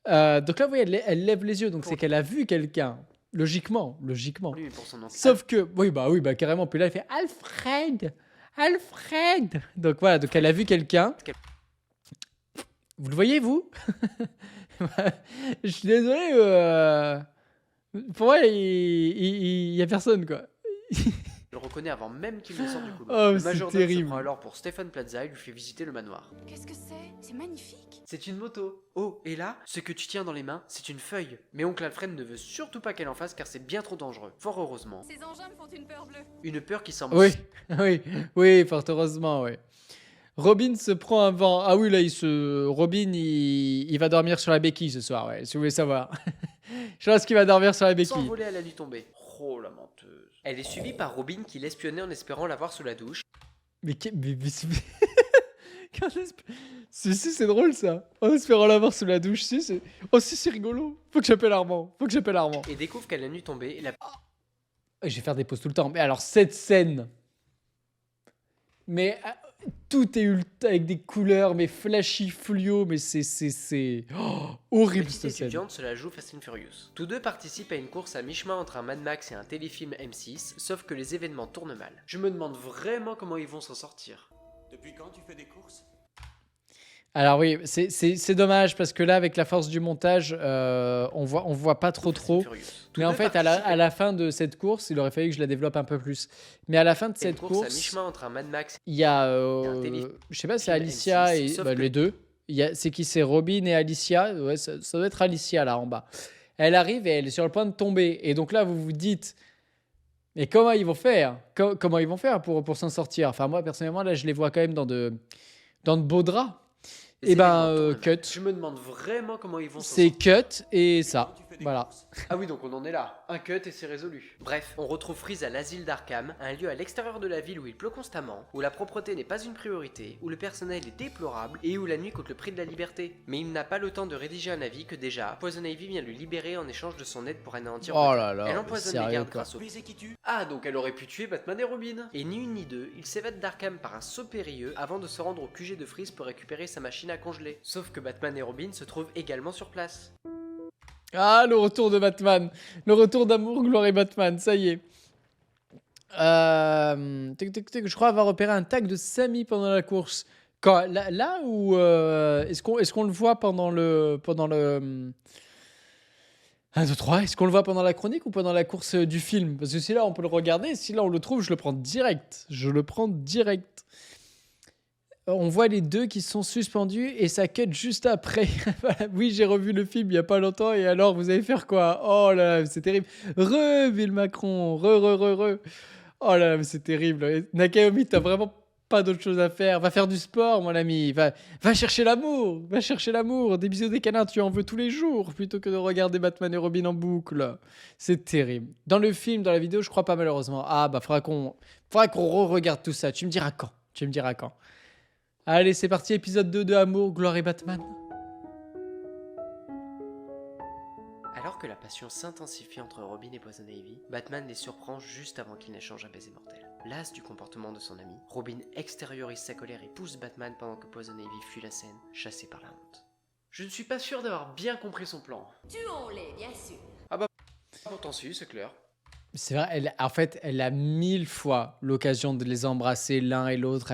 Donc là, vous voyez, elle lève les yeux, donc c'est qu'elle a vu quelqu'un. Logiquement. Lui mais pour son oncle Sauf que, oui, bah, carrément. Puis là, elle fait Alfred. Alfred. Donc voilà, donc elle a vu quelqu'un. Vous le voyez, vous? Je suis désolé. Pour moi, il y a personne, quoi. le reconnaît avant même qu'il ne sorte du couloir. Oh, Le c'est majordome se terrible. prend alors pour Stephen Plaza et lui fait visiter le manoir. Qu'est-ce que c'est? C'est magnifique. C'est une moto. Oh, et là, ce que tu tiens dans les mains, c'est une feuille. Mais oncle Alfred ne veut surtout pas qu'elle en fasse car c'est bien trop dangereux. Fort heureusement. Ces engins me font une peur bleue. Une peur qui semble... Oui, oui, fort heureusement, oui. Robin se prend un vent. Ah oui, là, Robin, il va dormir sur la béquille ce soir, ouais, si vous voulez savoir. Je pense qu'il va dormir sur la béquille. S'envoler à la nuit tombée. Oh, la menteuse. Elle est suivie par Robin qui l'espionnait en espérant la voir sous la douche. Mais Quand si, c'est drôle ça. En espérant l'avoir sous la douche, oh, si, c'est rigolo. Faut que j'appelle Armand. Et découvre qu'à la nuit tombée, la... Je vais faire des pauses tout le temps. Mais alors, cette scène. Mais tout est avec des couleurs, mais flashy, fluo. Mais c'est horrible petite cette scène. étudiante se la joue Fast and Furious. Tous deux participent à une course à mi-chemin entre un Mad Max et un téléfilm M6, sauf que les événements tournent mal. Je me demande vraiment comment ils vont s'en sortir. Depuis quand tu fais des courses? Alors oui, c'est dommage parce que là, avec la force du montage, on voit pas trop. Fast and Furious. Tous Mais en deux fait, participent à la fin de cette course, il aurait fallu que je la développe un peu plus. Mais à la fin de à une cette course à course, mi-chemin entre un Mad Max il y a, un je sais pas, c'est film Alicia M6, et sauf bah, que- les deux. C'est qui? C'est Robin et Alicia. Ouais, ça doit être Alicia là en bas. Elle arrive et elle est sur le point de tomber. Et donc là, vous vous dites, mais comment ils vont faire? Comment ils vont faire pour s'en sortir? Enfin, moi, personnellement, là, je les vois quand même dans de beaux draps. Et ben, événements tournent mal. cut. Je me demande vraiment comment ils vont s'en C'est sortir. cut et ça. Voilà. Ah oui, donc on en est là. Un cut et c'est résolu. Bref, on retrouve Freeze à l'asile d'Arkham, un lieu à l'extérieur de la ville où il pleut constamment, où la propreté n'est pas une priorité, où le personnel est déplorable et où la nuit coûte le prix de la liberté. Mais il n'a pas le temps de rédiger un avis que déjà, Poison Ivy vient le libérer en échange de son aide pour anéantir Oh Gotham. là là, Elle mais empoisonne les sérieux, gardes quoi. grâce au... Ah, donc elle aurait pu tuer Batman et Robin. Et ni une ni deux, il s'évade d'Arkham par un saut périlleux avant de se rendre au QG de Freeze pour récupérer sa machine à congeler. Sauf que Batman et Robin se trouvent également sur place. Ah, le retour de Batman. Le retour d'Amour, Gloire et Batman, ça y est. Je crois avoir repéré un tag de Sammy pendant la course. Quand, là où... est-ce qu'on le voit pendant le... 1, 2, 3. Est-ce qu'on le voit pendant la chronique ou pendant la course du film? Parce que si là, on peut le regarder. Si là, on le trouve, je le prends direct. Je le prends direct. On voit les deux qui sont suspendus et ça cut juste après. Voilà. Oui, j'ai revu le film il y a pas longtemps et alors vous allez faire quoi? Oh là là, c'est terrible. Ville Macron, re. Oh là là, mais c'est terrible. Et Nakayomi, t'as vraiment pas d'autre chose à faire. Va faire du sport, mon ami. Va chercher l'amour. Va chercher l'amour. Des bisous, des câlins, tu en veux tous les jours plutôt que de regarder Batman et Robin en boucle. C'est terrible. Dans le film, dans la vidéo, je crois pas malheureusement. Ah bah faudra qu'on re-regarde tout ça. Tu me diras quand. Allez, c'est parti, épisode 2 de Amour, Gloire et Batman. Alors que la passion s'intensifie entre Robin et Poison Ivy, Batman les surprend juste avant qu'ils n'échangent un baiser mortel. Las du comportement de son ami, Robin extériorise sa colère et pousse Batman pendant que Poison Ivy fuit la scène, chassé par la honte. Je ne suis pas sûr d'avoir bien compris son plan. Tuons-les, bien sûr. Pourtant si, c'est clair. C'est vrai, elle a 1000 fois l'occasion de les embrasser l'un et l'autre.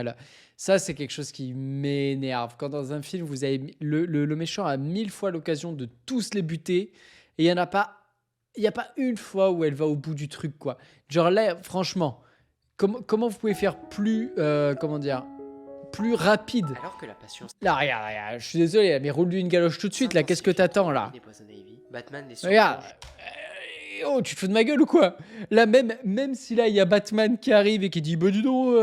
Ça, c'est quelque chose qui m'énerve. Quand dans un film, vous avez le méchant a 1000 fois l'occasion de tous les buter et il y a pas une fois où elle va au bout du truc, quoi. Genre là, franchement, comment vous pouvez faire plus, plus rapide? Alors que la passion Là, regarde, je suis désolé, mais roule-lui une galoche tout de suite, là. Qu'est-ce que t'attends, là? Robin et Poison Ivy, Batman les Regarde. surprend. Oh, tu te fous de ma gueule ou quoi? Là, même si là, il y a Batman qui arrive et qui dit bah dis donc,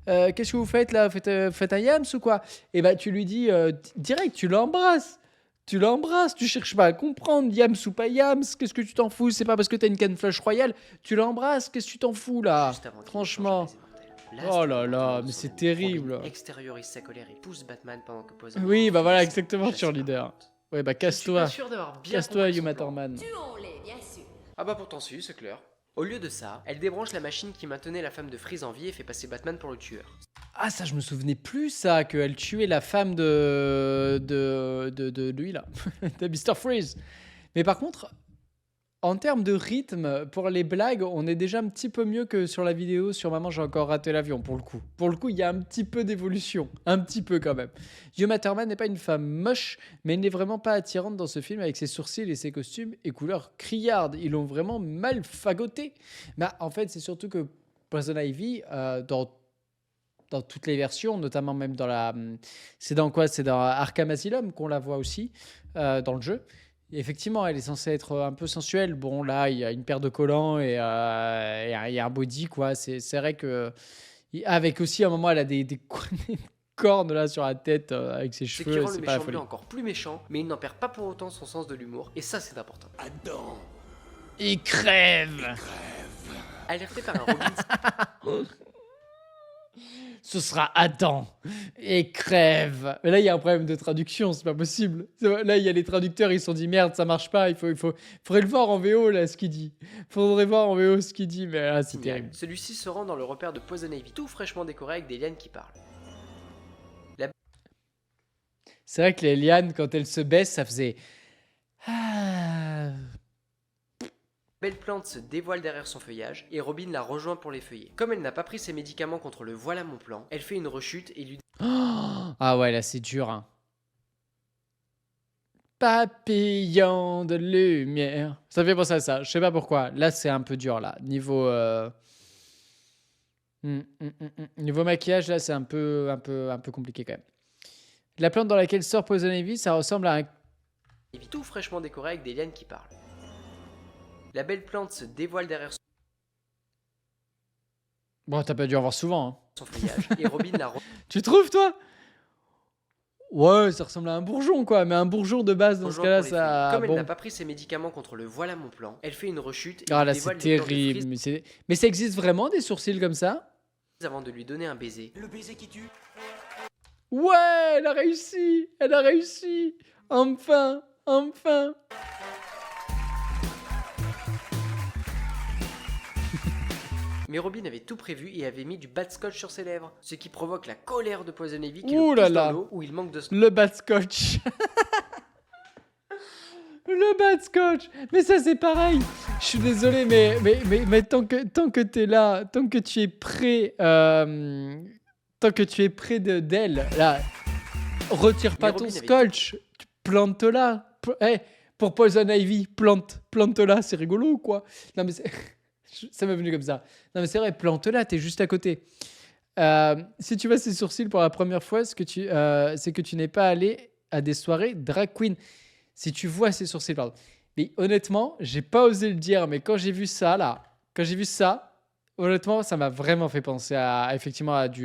qu'est-ce que vous faites là? Faites un yams ou quoi? Et bah, tu lui dis direct, tu l'embrasses. Tu cherches pas à comprendre, yams ou pas yams, qu'est-ce que tu t'en fous? C'est pas parce que t'as une canne flash royale, tu l'embrasses, qu'est-ce que tu t'en fous là? Juste avant qu'il Franchement. n'échange un baiser mortel. Las Oh du là là, comportement de mais son c'est ami, terrible. Robin extériorise sa colère et pousse Batman pendant que Poison Oui, Ivy bah voilà, fuit la scène, exactement, chassé par la cheerleader. honte. Ouais, bah Je suis pas casse-toi. sûr d'avoir bien Casse-toi, compris son Yuma plan. Thurman. Tuons-les, bien sûr. Ah bah pourtant si, c'est clair. Au lieu de ça, elle débranche la machine qui maintenait la femme de Freeze en vie et fait passer Batman pour le tueur. Ah, ça, je me souvenais plus, ça, qu'elle tuait la femme de lui, là, de Mr. Freeze. Mais par contre, en termes de rythme, pour les blagues, on est déjà un petit peu mieux que sur la vidéo sur Maman, j'ai encore raté l'avion, pour le coup. Pour le coup, il y a un petit peu d'évolution. Un petit peu, quand même. Yuma Thurman n'est pas une femme moche, mais elle n'est vraiment pas attirante dans ce film avec ses sourcils et ses costumes et couleurs criardes. Ils l'ont vraiment mal fagoté. Mais en fait, c'est surtout que Poison Ivy, dans toutes les versions, notamment même dans la... C'est dans quoi? C'est dans Arkham Asylum qu'on la voit aussi, dans le jeu. Et effectivement, elle est censée être un peu sensuelle. Bon, là, il y a une paire de collants et il y a un body, quoi. C'est vrai que... Avec aussi, à un moment, elle a des cornes là sur la tête avec ses C'est qui cheveux. rend le C'est pas la méchant folie. bleu encore plus méchant, mais il n'en perd pas pour autant son sens de l'humour, et ça c'est important. Adam, Il crève. Alerté par un Robin Ce sera Adam et crève. Mais là, il y a un problème de traduction, c'est pas possible. Là, il y a les traducteurs, ils se sont dit merde, ça marche pas. Faudrait le voir en VO là, ce qu'il dit. Faudrait voir en VO ce qu'il dit, mais là, c'est signale, terrible. celui-ci se rend dans le repère de Poison Ivy, tout fraîchement décoré avec des lianes qui parlent. C'est vrai que les lianes, quand elles se baissent, ça faisait. Ah. Belle plante se dévoile derrière son feuillage, et Robin la rejoint pour les feuiller. Comme elle n'a pas pris ses médicaments contre le voilà mon plan, elle fait une rechute et lui Oh. Ah ouais, là, c'est dur. Hein. Papillon de lumière. Ça me fait penser à ça. Je sais pas pourquoi. Là, c'est un peu dur, là. Niveau. Niveau maquillage, là, c'est un peu compliqué quand même. La plante dans laquelle sort Poison Ivy, ça ressemble à un. Ivy tout fraîchement décoré avec des lianes qui parlent. La belle plante se dévoile derrière Bon, t'as pas dû en voir souvent. Hein. son feuillage, et Robin la rejoint. Tu trouves, toi? Ouais, ça ressemble à un bourgeon, quoi. Mais un bourgeon de base, dans ce Bonjour cas-là, pour les filles. ça. Comme elle n'a Bon. pas pris ses médicaments contre le voilà mon plan, elle fait une rechute et Ah lui là, dévoile c'est les plans de terrible. Freeze Mais ça existe vraiment des sourcils comme ça? avant de lui donner un baiser. Le baiser qui tue. Ouais, elle a réussi. Elle a réussi. Enfin, enfin. Mais Robin avait tout prévu et avait mis du bad scotch sur ses lèvres, ce qui provoque la colère de Poison Ivy qui Ouh le là pousse là. dans l'eau où il manque de Le bad scotch. Le bad scotch. Mais ça, c'est pareil. Je suis désolé, mais tant que t'es là, tant que tu es près, tant que tu es près d'elle, là, retire pas Mais ton Robin avait scotch. Plante-la. Pour Poison Ivy, plante-la. C'est rigolo ou quoi? Non, mais ça m'est venu comme ça. Non, mais c'est vrai, plante-la, t'es juste à côté. Si tu vois ses sourcils pour la première fois, c'est que tu n'es pas allé à des soirées drag queen. Si tu vois ses sourcils, pardon. Mais honnêtement, j'ai pas osé le dire, mais quand j'ai vu ça, honnêtement, ça m'a vraiment fait penser effectivement à du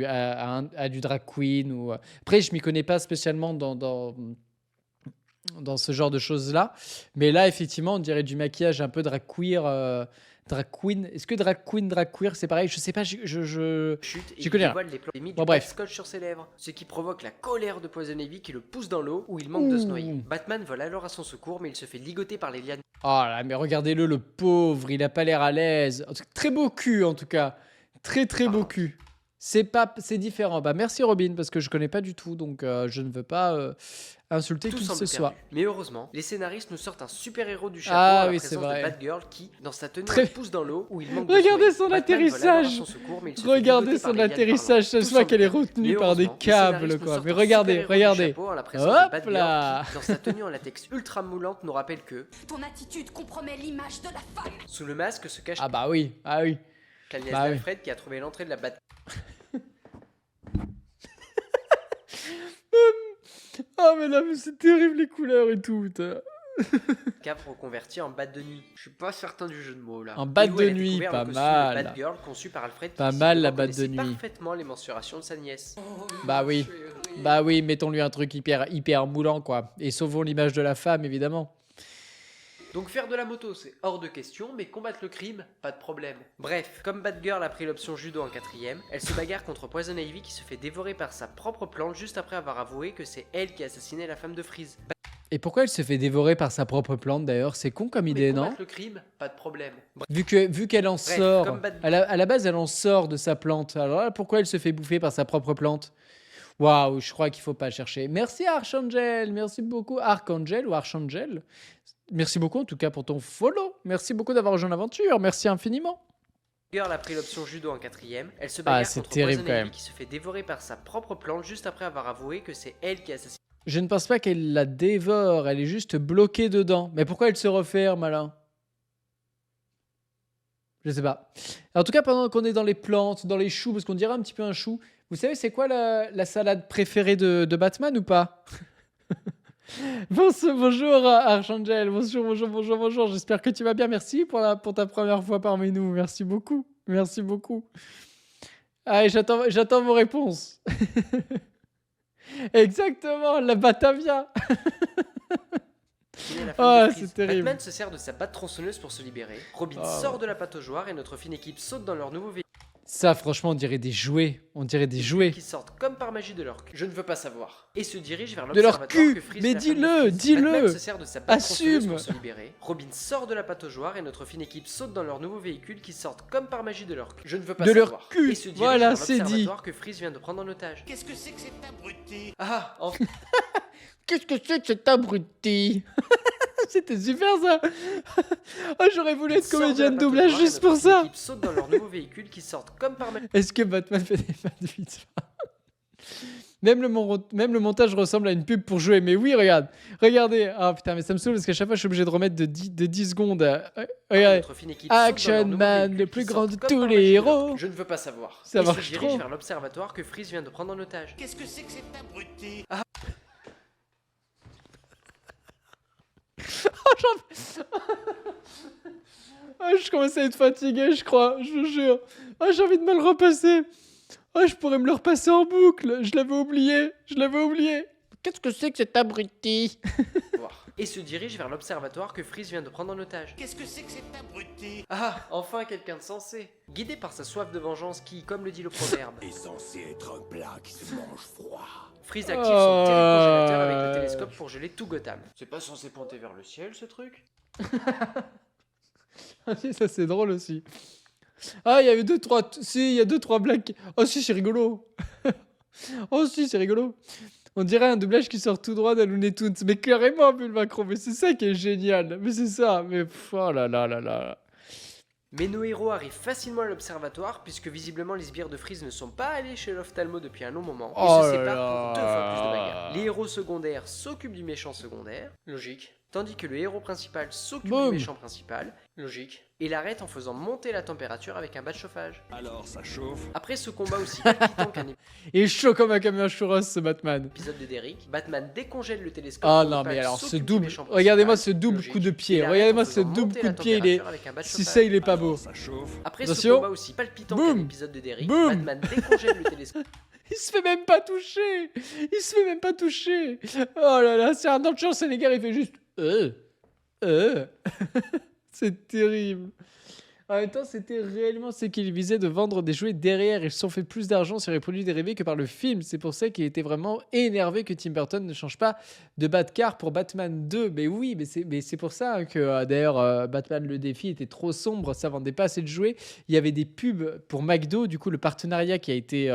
drag queen. Après, je m'y connais pas spécialement dans ce genre de choses-là. Mais là, effectivement, on dirait du maquillage un peu drag queer. Drag queen. Est-ce que drag queen, drag queer, c'est pareil? Je sais pas, chute et j'y lui connais rien. dévoile les plans. Il a mis Bon, du bad bref. scotch sur ses lèvres, ce qui provoque la colère de Poison Ivy qui le pousse dans l'eau où il manque de se noyer. Ouh. Batman vole alors à son secours mais il se fait ligoter par les lianes. Oh là, mais regardez-le, le pauvre, il a pas l'air à l'aise. Très beau cul, en tout cas. Très, très beau Pardon. cul. C'est différent. Bah, merci Robin, parce que je connais pas du tout, donc je ne veux pas insulter Tout qui que semble ce soit. perdu. Mais heureusement, les scénaristes nous sortent un super-héros du chapeau Ah à la oui, c'est présence de vrai. Batgirl qui, dans sa tenue, Très- le pousse dans l'eau où il manque de Regardez se son noyer. Batman vole alors à atterrissage. son secours, mais il se fait Regardez ligoter par son les lianes atterrissage, ça parlant. se Tout voit qu'elle est semble perdu. retenue Mais par des heureusement, les câbles, scénaristes nous quoi. sortent Mais un regardez, super-héros du regardez. chapeau à la présence de Hop Batgirl là. qui, dans sa tenue en latex ultra moulante, nous rappelle que, Ton attitude compromet l'image de la femme. sous le masque se cache Ah bah oui, ah oui. Cagnès bah oui. d'Alfred qui a trouvé l'entrée de la Bat. Ah mais là, mais c'est terrible les couleurs et tout. Putain. Cave reconverti en batte de nuit. Je suis pas certain du jeu de mots là. En batte Et où de elle a nuit, découvert pas le costume mal. de Batgirl conçu par Alfred Pas qui mal, décidément la batte de connaissait nuit. parfaitement les mensurations de sa nièce. Bah oui, mettons-lui un truc hyper moulant, quoi. Et sauvons l'image de la femme, évidemment. Donc faire de la moto c'est hors de question, mais combattre le crime, pas de problème. Bref, comme Batgirl a pris l'option judo en 4ème, elle se bagarre contre Poison Ivy qui se fait dévorer par sa propre plante juste après avoir avoué que c'est elle qui a assassiné la femme de Freeze. Et pourquoi elle se fait dévorer par sa propre plante, d'ailleurs? C'est con comme Mais idée, non? combattre le crime, pas de problème. Bref, Vu qu'elle en sort, comme à la base, elle en sort de sa plante. Alors là, pourquoi elle se fait bouffer par sa propre plante? Waouh, je crois qu'il faut pas chercher. Merci Archangel, merci beaucoup. Archangel ou Archangel. Merci beaucoup en tout cas pour ton follow. Merci beaucoup d'avoir rejoint l'aventure. Merci infiniment. Batgirl a pris l'option judo en 4ème, elle se Ah, bagarre c'est contre terrible, Poison quand Ivy même. qui se fait dévorer par sa propre plante juste après avoir avoué que c'est elle qui a assassiné. Je ne pense pas qu'elle la dévore, elle est juste bloquée dedans. Mais pourquoi elle se referme, Alain? Je sais pas. En tout cas, pendant qu'on est dans les plantes, dans les choux, parce qu'on dirait un petit peu un chou, vous savez, c'est quoi la salade préférée de Batman ou pas? Bonjour Archangel, bonjour. J'espère que tu vas bien. Merci pour ta première fois parmi nous. Merci beaucoup. Merci beaucoup. Allez, j'attends vos réponses. Exactement, la Batavia. La femme Ah, de Freeze. c'est terrible. Batman se sert de sa batte tronçonneuse pour se libérer. Robin Ah, sort de la pataugeoire et notre fine équipe saute dans leur nouveau véhicule Ça, franchement, on dirait des jouets. On dirait des jouets. qui sortent comme par magie de leur cul. Je ne veux pas savoir. Et se dirige vers De leur l'observatoire cul. que frise Mais la femme de dis-le, Freeze. dis-le. Batman se sert de sa batte tronçonneuse Assume. pour se libérer. Robin sort de la pataugeoire et notre fine équipe saute dans leur nouveau véhicule qui sortent comme par magie de leur cul. Je ne veux pas De leur savoir. cul. Et se dirige Voilà, vers c'est dit. l'observatoire que Freeze vient de prendre en otage. Qu'est-ce que c'est que cet abruti? Ah, enfin. Qu'est-ce que c'est que cet abruti? C'était super ça. Oh, j'aurais voulu être Sort de comédien la de doublage pataugeoire et juste pour notre fine ça. équipe saute dans leur nouveau véhicule qui sortent comme par magie. Est-ce que Batman fait des fans de mitzvah? Même le montage ressemble à une pub pour jouer. Mais oui, regardez. Ah putain, mais ça me saoule parce qu'à chaque fois, je suis obligé de remettre de 10 secondes. Regardez. Notre fine équipe saute dans leur Action nouveau Man, véhicule le qui plus sortent grand de comme tous par les magie de leur héros. cul. Je ne veux pas savoir. Ça Et marche se dirige trop. vers l'observatoire que Freeze vient de prendre en otage. Qu'est-ce que c'est que cet abruti? Ah, je commence à être fatigué, je crois. Je vous jure. Ah, j'ai envie de me le repasser. Ah, je pourrais me le repasser en boucle. Je l'avais oublié. Qu'est-ce que c'est que cet abruti? voir. Et se dirige vers l'observatoire que Freeze vient de prendre en otage. Qu'est-ce que c'est que cet abruti? Ah, enfin quelqu'un de sensé. Guidé par sa soif de vengeance qui, comme le dit le proverbe, Est censé être un plat qui se mange froid. Freeze active son télécongélateur avec le télescope pour geler tout Gotham. C'est pas censé pointer vers le ciel ce truc? Ah si, ça c'est drôle aussi. Ah, il y avait deux, trois... Si, il y a deux, trois blagues. Oh si, c'est rigolo. Oh si, c'est rigolo. On dirait un doublage qui sort tout droit d'un Looney Tunes. Mais carrément, Bull Macron. Mais c'est ça qui est génial. Mais c'est ça. Mais oh là là là là. Mais nos héros arrivent facilement à l'observatoire puisque visiblement les sbires de Freeze ne sont pas allés chez l'ophtalmo depuis un long moment et Oh se là séparent pour 2 fois plus de là. bagarres. Les héros secondaires s'occupent du méchant secondaire, logique, tandis que le héros principal s'occupe Boum. du méchant principal, logique, et l'arrête en faisant monter la température avec un bas de chauffage. Alors ça chauffe. Après ce combat aussi palpitant qu'un Il est chaud comme un camion à churros, ce Batman. épisode de Derrick, Batman décongèle le télescope. Ah pour non, ne pas mais alors ce s'occupe du double... méchant principal, Regardez-moi ce double logique, coup de et pied. l'arrête Regardez-moi en ce faisant double monter coup la de pied. Il est... température avec un bas de Si chauffage. ça, il est pas Alors, beau. ça chauffe. Après ce Attention. combat aussi palpitant Boum. qu'un épisode de Derrick, Boum. Batman décongèle le télescope. Il se fait même pas toucher. Il se fait même pas toucher. Oh là là, c'est Arnold Schwarzenegger, il fait juste... C'est terrible. En même temps, c'était réellement ce qu'il visait de vendre des jouets derrière. Ils se sont fait plus d'argent sur les produits dérivés que par le film. C'est pour ça qu'il était vraiment énervé que Tim Burton ne change pas de Batcar pour Batman 2. Mais oui, mais c'est pour ça que d'ailleurs Batman le défi était trop sombre, ça vendait pas assez de jouets. Il y avait des pubs pour McDo, du coup le partenariat qui a été...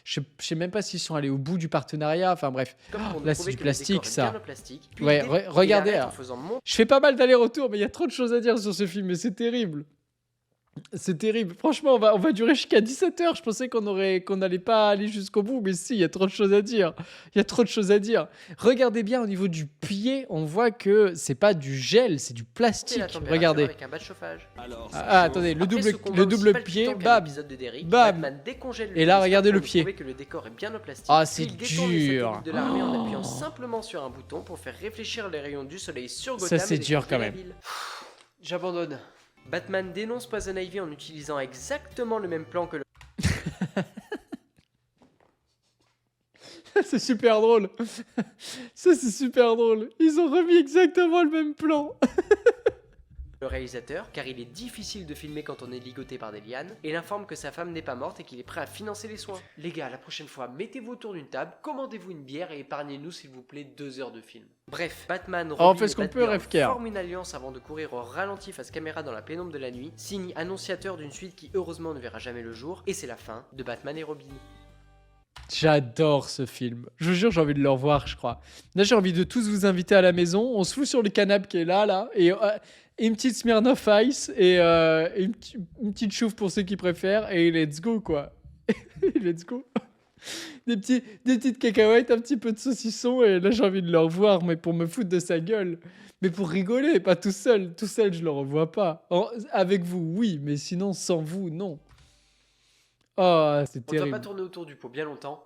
je sais même pas s'ils sont allés au bout du partenariat. Enfin bref, Comme pour nous là, prouver c'est du que le plastique, décor est ça. bien en plastique. Puis Ouais, il regardez, arrête en hein. faisant monter Je fais pas mal d'allers-retours, mais il y a trop de choses à dire sur ce film, et c'est terrible. C'est terrible. Franchement, on va durer jusqu'à 17h. Je pensais qu'on n'allait pas aller jusqu'au bout, mais si, il y a trop de choses à dire. Il y a trop de choses à dire. Regardez bien au niveau du pied, on voit que c'est pas du gel, c'est du la plastique. température Regardez. avec un bas de chauffage. Alors ça Ah, chauffe. attendez, le Après ce double, combat le aussi double palpitant pied, qu'un bam. épisode de Derrick, Bam. Batman décongèle le Et là, télescope regardez le pour nous pied. prouver que le décor est bien en plastique. Ah, Puis c'est il détourne les dur. satellites de l'armée en appuyant simplement sur un bouton pour faire réfléchir les rayons du soleil sur Ça, Gotham. c'est et dur découvrir quand la même. ville. J'abandonne. Batman dénonce Poison Ivy en utilisant exactement le même plan que le... C'est super drôle. Ça, c'est super drôle. Ils ont remis exactement le même plan. réalisateur, car il est difficile de filmer quand on est ligoté par des lianes, et il informe que sa femme n'est pas morte et qu'il est prêt à financer les soins. Les gars, la prochaine fois, mettez-vous autour d'une table, commandez-vous une bière et épargnez-nous s'il vous plaît 2 heures de film. Bref, Batman, Robin on fait ce et qu'on peut, Batgirl Rêve-Cœur. forment une alliance avant de courir au ralenti face caméra dans la pénombre de la nuit, signe annonciateur d'une suite qui heureusement ne verra jamais le jour, et c'est la fin de Batman et Robin. J'adore ce film. Je vous jure, j'ai envie de le revoir, je crois. Là, j'ai envie de tous vous inviter à la maison. On se fout sur le canapé qui est là, et une petite Smirnoff Ice et une petite chouffe pour ceux qui préfèrent. Et let's go, quoi. Let's go. Des petites cacahuètes, un petit peu de saucisson. Et là, j'ai envie de le revoir, mais pour me foutre de sa gueule. Mais pour rigoler, pas tout seul. Tout seul, je le revois pas. Avec vous, oui, mais sinon, sans vous, non. Oh, c'est On ne va terrible. pas tourner autour du pot bien longtemps.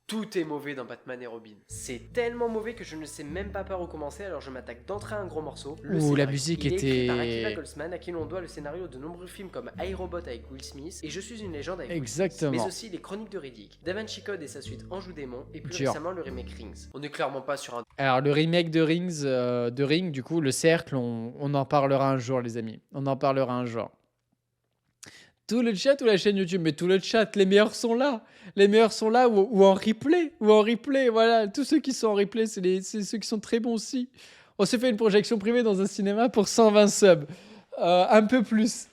Tout est mauvais dans Batman et Robin. C'est tellement mauvais que je ne sais même pas par où commencer, alors je m'attaque d'entrée à un gros morceau. Le Ouh, scénario. la musique Il est écrit par était- Akiva Goldsman, à qui l'on doit le scénario de nombreux films comme iRobot avec Will Smith et Je suis une légende avec Will Exactement. Smith, mais aussi les Chroniques de Riddick, Da Vinci Code et sa suite Anjou Démon, et plus Dur. récemment le remake Rings. On n'est clairement pas sur un Alors, le remake de Ring, du coup, le cercle, on en parlera un jour, les amis. On en parlera un jour. Tout le chat ou la chaîne YouTube, mais tout le chat, les meilleurs sont là. Les meilleurs sont là ou en replay. Ou en replay, voilà. Tous ceux qui sont en replay, c'est ceux qui sont très bons aussi. On s'est fait une projection privée dans un cinéma pour 120 subs. Un peu plus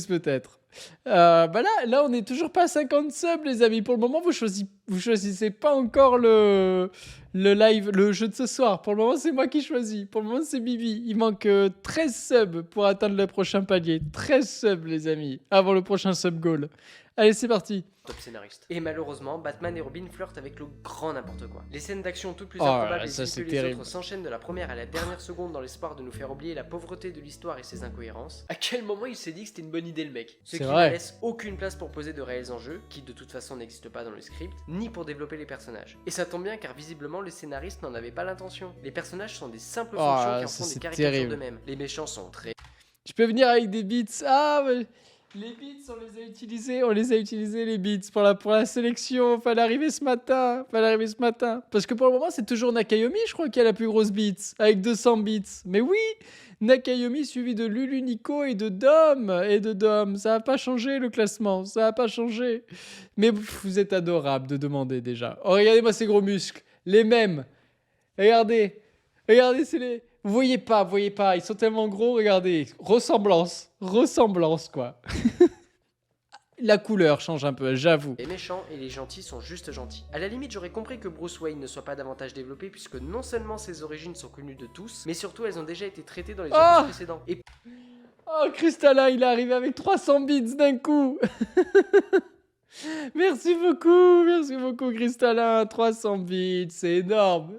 peut-être. Bah là, on n'est toujours pas à 50 subs, les amis. Pour le moment, vous choisissez pas encore le live, le jeu de ce soir. Pour le moment, c'est moi qui choisis. Pour le moment, c'est Bibi. Il manque 13 subs pour atteindre le prochain palier. 13 subs, les amis, avant le prochain sub goal. Allez, c'est parti. top scénariste. Et malheureusement, Batman et Robin flirtent avec le grand n'importe quoi. Les scènes d'action toutes plus Oh là improbables là, et ça, vite c'est que les terrible. autres s'enchaînent de la première à la dernière seconde dans l'espoir de nous faire oublier la pauvreté de l'histoire et ses incohérences. À quel moment il s'est dit que c'était une bonne idée le mec? Ce C'est qui vrai. ne laisse aucune place pour poser de réels enjeux, qui de toute façon n'existent pas dans le script, ni pour développer les personnages. Et ça tombe bien car visiblement les scénaristes n'en avaient pas l'intention. Les personnages sont des simples Oh, fonctions qui en ça, font c'est des caricatures terrible. d'eux-mêmes. Les méchants sont très Je peux venir avec des beats. Ah, mais Les beats, on les a utilisés les beats pour la sélection. Fallait arriver ce matin. Parce que pour le moment, c'est toujours Nakayomi, je crois, qui a la plus grosse beats, avec 200 beats. Mais oui, Nakayomi suivi de Lulu, Nico et de Dom. Ça n'a pas changé le classement, ça n'a pas changé. Mais vous êtes adorable de demander déjà. Oh, regardez-moi ces gros muscles, les mêmes. Regardez, c'est les... Vous voyez pas, ils sont tellement gros, regardez. Ressemblance, quoi. La couleur change un peu, j'avoue. Les méchants et les gentils sont juste gentils. À la limite, j'aurais compris que Bruce Wayne ne soit pas davantage développé puisque non seulement ses origines sont connues de tous, mais surtout elles ont déjà été traitées dans les opus précédents. Et Oh, Cristallin, il est arrivé avec 300 bits d'un coup. Merci beaucoup, Cristallin. 300 bits, c'est énorme.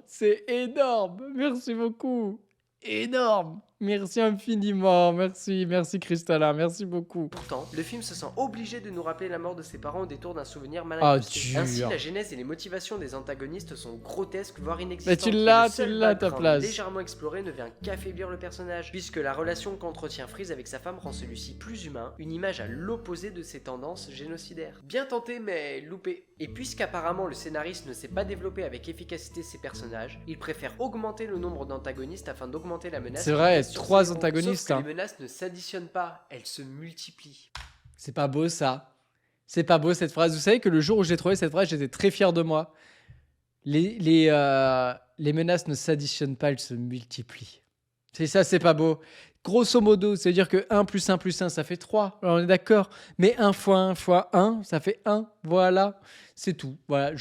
Merci beaucoup. Énorme. Merci infiniment. Merci, Cristallin. Merci beaucoup. pourtant, le film se sent obligé de nous rappeler la mort de ses parents au détour d'un souvenir mal Ah, incrusté. dur. Ainsi, la genèse et les motivations des antagonistes sont grotesques, voire Mais inexistantes. tu Et l'as le seul à ta background place. légèrement exploré ne vient qu'affaiblir le personnage, puisque la relation qu'entretient Freeze avec sa femme rend celui-ci plus humain, une image à l'opposé de ses tendances génocidaires. Bien tenté, mais loupé. Et puisqu'apparemment le scénariste ne sait pas développer avec efficacité ses personnages, il préfère augmenter le nombre d'antagonistes afin d'augmenter la menace. C'est vrai, qui pèse sur 3 ses héros. antagonistes, Sauf que hein. les menaces ne s'additionnent pas, elles se multiplient. C'est pas beau, ça. C'est pas beau, cette phrase. Vous savez que le jour où j'ai trouvé cette phrase, j'étais très fier de moi. Les menaces ne s'additionnent pas, elles se multiplient. C'est ça, c'est pas beau. Grosso modo, ça veut dire que 1 plus 1 plus 1, ça fait 3. Alors, on est d'accord. Mais 1 fois 1 fois 1, ça fait 1. Voilà. C'est tout. Voilà.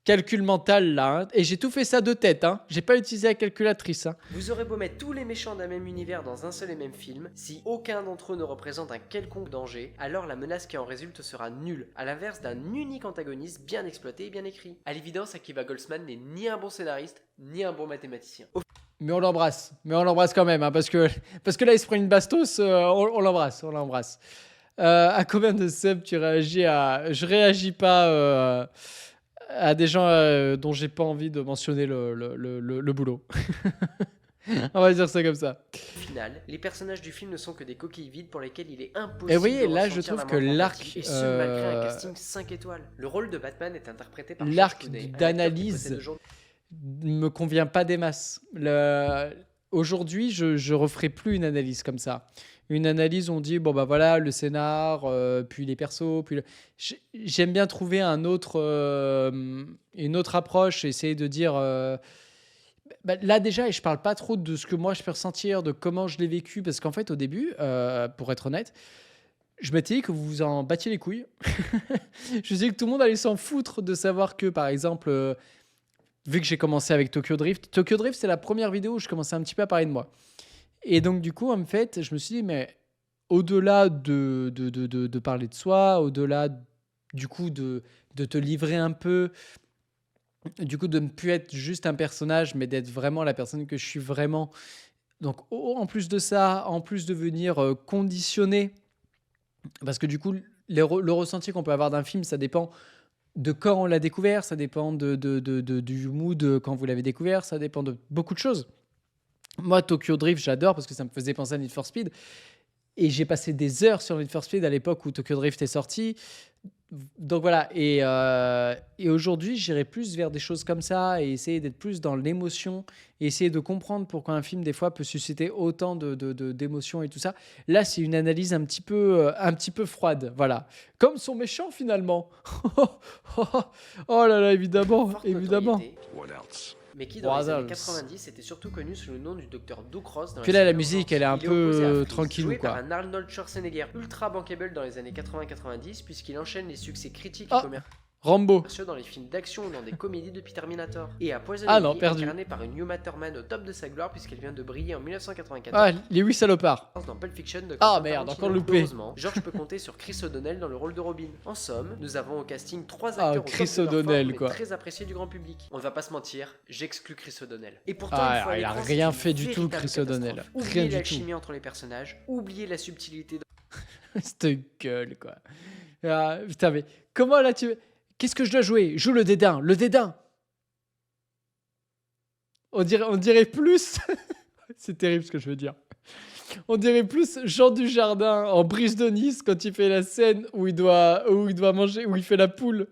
Calcul mental, là. Hein. Et j'ai tout fait ça de tête. Hein. J'ai pas utilisé la calculatrice. Hein. Vous aurez beau mettre tous les méchants d'un même univers dans un seul et même film, si aucun d'entre eux ne représente un quelconque danger, alors la menace qui en résulte sera nulle, à l'inverse d'un unique antagoniste bien exploité et bien écrit. À l'évidence, Akiva Goldsman n'est ni un bon scénariste, ni un bon mathématicien. Mais on l'embrasse quand même, hein, parce que là, il se prend une bastos, on l'embrasse. À combien de subs tu réagis à... Je réagis pas à des gens dont j'ai pas envie de mentionner le boulot. On va dire ça comme ça. Au final, les personnages du film ne sont que des coquilles vides pour lesquelles il est impossible Et oui, de là, je ressentir trouve la que moindre l'arc, empathie, et ce malgré un casting 5 étoiles. Le rôle de Batman est interprété par l'arc George Clooney, un acteur qui d'analyse possède aujourd'hui me convient pas des masses. Aujourd'hui, je referai plus une analyse comme ça. Une analyse, on dit, bon, bah voilà, le scénar, puis les persos, puis j'aime bien trouver une autre approche, essayer de dire... là déjà, et je parle pas trop de ce que moi je peux ressentir, de comment je l'ai vécu, parce qu'en fait, au début, pour être honnête, je m'étais dit que vous vous en battiez les couilles. Je me suis dit que tout le monde allait s'en foutre de savoir que, par exemple... vu que j'ai commencé avec Tokyo Drift, c'est la première vidéo où je commençais un petit peu à parler de moi. Et donc, du coup, en fait, je me suis dit, mais au-delà de parler de soi, au-delà, du coup, de te livrer un peu, du coup, de ne plus être juste un personnage, mais d'être vraiment la personne que je suis vraiment. Donc, en plus de ça, en plus de venir conditionner, parce que du coup, le ressenti qu'on peut avoir d'un film, ça dépend de quand on l'a découvert, ça dépend du mood quand vous l'avez découvert, ça dépend de beaucoup de choses. Moi, Tokyo Drift, j'adore parce que ça me faisait penser à Need for Speed. Et j'ai passé des heures sur Need for Speed à l'époque où Tokyo Drift est sorti. Donc voilà. Et aujourd'hui, j'irai plus vers des choses comme ça et essayer d'être plus dans l'émotion et essayer de comprendre pourquoi un film, des fois, peut susciter autant d'émotions et tout ça. Là, c'est une analyse un petit peu froide. Voilà. Comme son méchant, finalement. Oh là là, évidemment. forte Évidemment. notoriété, What else? mais qui dans les années Brothers. 90 était surtout connu sous le nom du docteur Doug Ross dans Puis là, la série musique, Urgence. elle est un Il peu opposé à Freeze, tranquille, joué quoi. par un Arnold Schwarzenegger ultra bankable dans les années 80-90 puisqu'il enchaîne les succès critiques Ah. et commerciaux Rambo. dans les films d'action ou dans des comédies depuis Terminator. Et à Poison Ah non, Ivy, perdu. incarnée par une Uma Thurman au top de sa gloire puisqu'elle vient de briller en 1994 Ah, les 8 salopards. dans Pulp Fiction de Ah, Quentin merde, Tarantino. encore loupé. Heureusement, George peut compter sur Chris O'Donnell dans le rôle de Robin. En somme, nous avons au casting 3 Ah, acteurs au Chris top de leur O'Donnell, forme, mais quoi. très appréciés du grand public. On ne va pas se mentir, j'exclus Chris O'Donnell. Et pourtant, Ah, une fois à il a l'écran, rien c'est une fait du tout, véritable Chris O'Donnell. catastrophe. Rien Oubliez du l'alchimie entre les personnages, oubliez la subtilité Cette gueule, quoi. Ah, putain, mais comment là tu... Qu'est-ce que je dois jouer? Joue le dédain, le dédain. On dirait plus. C'est terrible ce que je veux dire. On dirait plus Jean Dujardin en Brise de Nice quand il fait la scène où il doit manger, où il fait la poule.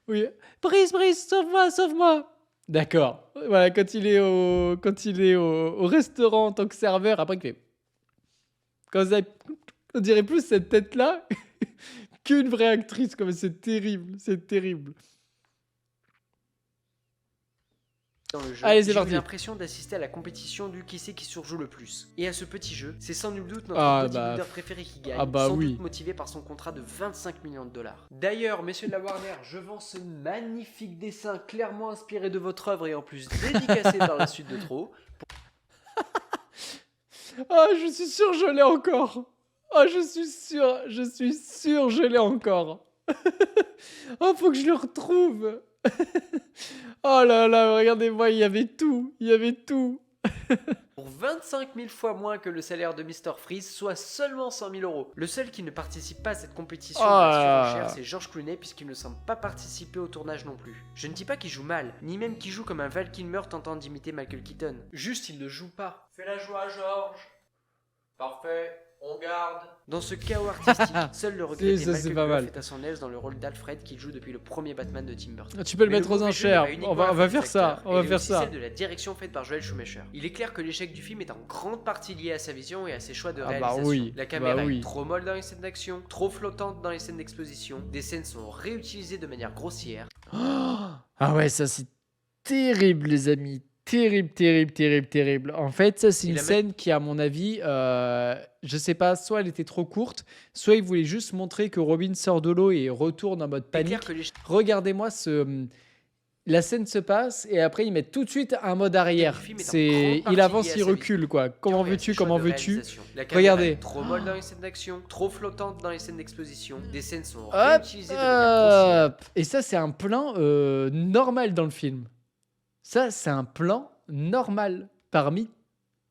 Oui. Brise, sauve-moi, sauve-moi. D'accord. Voilà, quand il est au restaurant en tant que serveur, après il fait. On dirait plus cette tête-là qu'une vraie actrice. Comme c'est terrible, c'est terrible. Dans le jeu, Allez, c'est j'ai eu parti. l'impression d'assister à la compétition du qui c'est qui surjoue le plus. Et à ce petit jeu, c'est sans nul doute notre bodybuilder préféré qui gagne, sans doute motivé par son contrat de 25 millions de dollars. D'ailleurs, messieurs de la Warner, je vends ce magnifique dessin clairement inspiré de votre œuvre et en plus dédicacé par la suite de trop. Ah, je suis sûr, je l'ai encore. Oh, je suis sûr, je l'ai encore. Oh, faut que je le retrouve. Oh là là, regardez-moi, il y avait tout. Pour 25 000 fois moins que le salaire de Mr. Freeze, soit seulement 100 000 euros. Le seul qui ne participe pas à cette compétition de la surenchère, c'est George Clooney, puisqu'il ne semble pas participer au tournage non plus. Je ne dis pas qu'il joue mal, ni même qu'il joue comme un Val Kilmer tentant d'imiter Michael Keaton. Juste, il ne joue pas. Fais la joie, George. Parfait. On garde. Dans ce chaos artistique, seul le regretté Michael Gough est à son aise dans le rôle d'Alfred qu'il joue depuis le premier Batman de Tim Burton. Tu peux le mettre aux enchères. On va faire ça. Celle de la direction faite par Joel Schumacher. Il est clair que l'échec du film est en grande partie lié à sa vision et à ses choix de réalisation. La caméra est trop molle dans les scènes d'action, trop flottante dans les scènes d'exposition. Des scènes sont réutilisées de manière grossière. Ah ouais, ça c'est terrible, les amis. Terrible. En fait, ça, c'est une scène qui, à mon avis, je sais pas, soit elle était trop courte, soit il voulait juste montrer que Robin sort de l'eau et retourne en mode panique. Regardez-moi la scène se passe et après ils mettent tout de suite un mode arrière. Il avance, il recule, quoi. Comment veux-tu Regardez. Trop molle dans les scènes d'action, trop flottante dans les scènes d'exposition. Des scènes sont réutilisées de manière grossière. Et ça, c'est un plan normal dans le film. Ça, c'est un plan normal parmi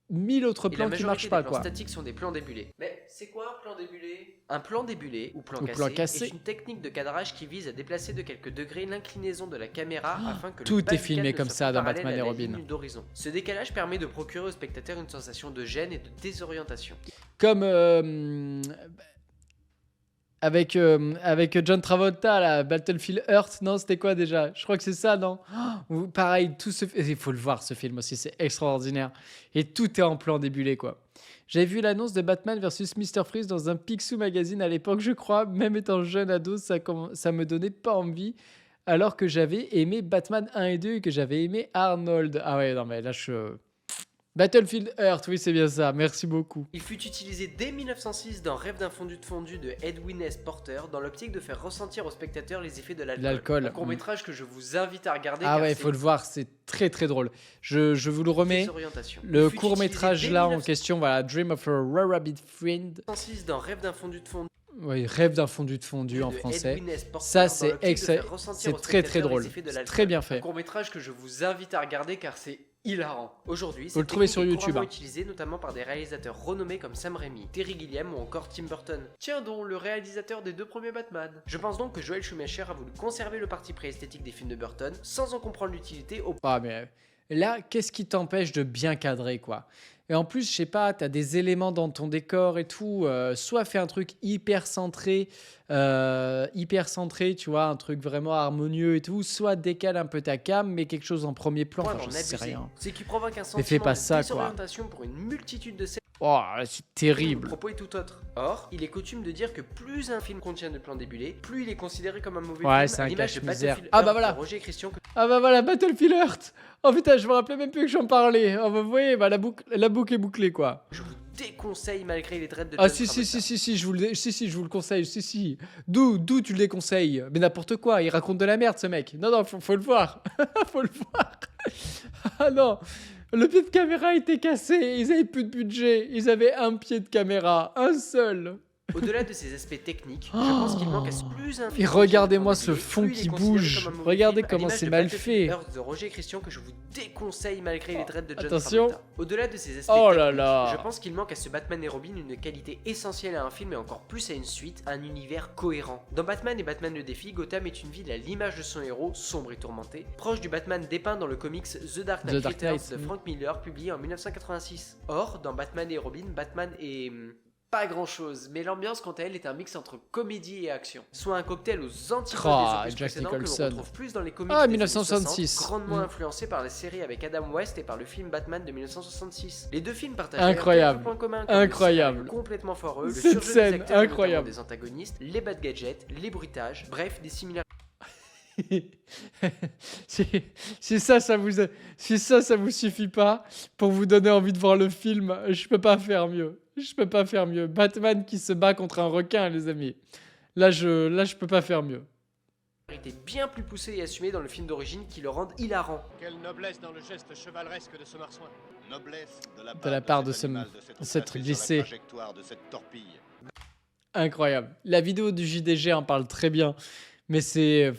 1000 autres plans qui marchent pas, quoi. Les plans statiques sont des plans débulés. Mais c'est quoi un plan débulé ? Un plan débulé ou plan cassé est une technique de cadrage qui vise à déplacer de quelques degrés l'inclinaison de la caméra afin que tout est filmé comme ça dans Batman et Robin. Ce décalage permet de procurer au spectateur une sensation de gêne et de désorientation. Comme avec John Travolta, la Battlefield Earth, non, c'était quoi déjà ? Je crois que c'est ça, non ? Pareil, il faut le voir, ce film aussi, c'est extraordinaire. Et tout est en plan débulé, quoi. J'avais vu l'annonce de Batman versus Mr. Freeze dans un Picsou magazine à l'époque, je crois. Même étant jeune ado, ça me donnait pas envie. Alors que j'avais aimé Batman 1 et 2 et que j'avais aimé Arnold. Ah ouais, non mais là Battlefield Earth, oui c'est bien ça, merci beaucoup. Il fut utilisé dès 1906 dans Rêve d'un fondu de fondu de Edwin S. Porter dans l'optique de faire ressentir aux spectateurs les effets de l'alcool. Un court-métrage que je vous invite à regarder. Ah ouais, il faut le voir, c'est très très drôle. Je vous le remets. Le court-métrage là en question, voilà, Dream of a Rabbit Friend. 1906 dans Rêve d'un fondu de fondu. Oui, Rêve d'un fondu de fondu en français. Ça c'est très très drôle, c'est très bien fait. Un court-métrage que je vous invite à regarder car c'est hilarant. Aujourd'hui, vous le trouvez sur YouTube. Utilisé notamment par des réalisateurs renommés comme Sam Raimi, Terry Gilliam ou encore Tim Burton. Tiens donc, le réalisateur des 2 premiers Batman. Je pense donc que Joel Schumacher a voulu conserver le parti pris esthétique des films de Burton sans en comprendre l'utilité au... Ah mais là, qu'est-ce qui t'empêche de bien cadrer, quoi ? Et en plus, je sais pas, t'as des éléments dans ton décor et tout. Soit fais un truc hyper centré, tu vois, un truc vraiment harmonieux et tout. Soit décale un peu ta cam, mais quelque chose en premier plan. Enfin, j'en sais rien. C'est qui provoque un mais fais pas ça, quoi. Pour une multitude de scènes. Oh, c'est terrible. Le propos est tout autre. Or, il est coutume de dire que plus un film contient de plans débulés, plus il est considéré comme un mauvais film. Ouais, c'est un cache-misère. Ah bah voilà. Ah bah voilà, Battlefield Earth. Oh putain, je me rappelais même plus que j'en parlais. Oh bah vous voyez, bah la boucle est bouclée, quoi. Je vous déconseille malgré les dreads de Ah si, je vous le conseille, si. D'où tu le déconseilles? Mais n'importe quoi, il raconte de la merde, ce mec. Non, faut le voir. Faut le voir. Ah non. Le pied de caméra était cassé, ils avaient plus de budget, ils avaient un pied de caméra, un seul. Au-delà de ses aspects techniques, je pense qu'il manque à ce plus un film. Et regardez-moi ce fond qui bouge. Regardez comment c'est mal fait. De Roger Christian que je vous déconseille malgré les dreads de John Attention. Travolta. Au-delà de ses aspects Oh là techniques, là. je pense qu'il manque à ce Batman et Robin une qualité essentielle à un film et encore plus à une suite, un univers cohérent. Dans Batman et Batman le défi, Gotham est une ville à l'image de son héros, sombre et tourmenté, proche du Batman dépeint dans le comics The Dark Knight Returns de Frank Miller, publié en 1986. Or, dans Batman et Robin, Batman est... pas grand chose, mais l'ambiance quant à elle est un mix entre comédie et action. Soit un cocktail aux antipodes des opus précédents que l'on retrouve plus dans les comics des 1966. 60, grandement influencé par la série avec Adam West et par le film Batman de 1966. Les deux films partagent incroyable. quelques points communs, Incroyable. Complètement foireux, Cette le surjeu scène, des acteurs, incroyable. des antagonistes, les bad gadgets, les bruitages, bref, des similarités. Si ça vous suffit pas pour vous donner envie de voir le film, je peux pas faire mieux. Je peux pas faire mieux. Batman qui se bat contre un requin, les amis. Là, je peux pas faire mieux. Était bien plus poussé et assumé dans le film d'origine qui le rendent hilarant. Quelle noblesse dans le geste chevaleresque de ce marsouin. Noblesse De la part de cette glissée. Incroyable. La vidéo du JDG en parle très bien, mais c'est...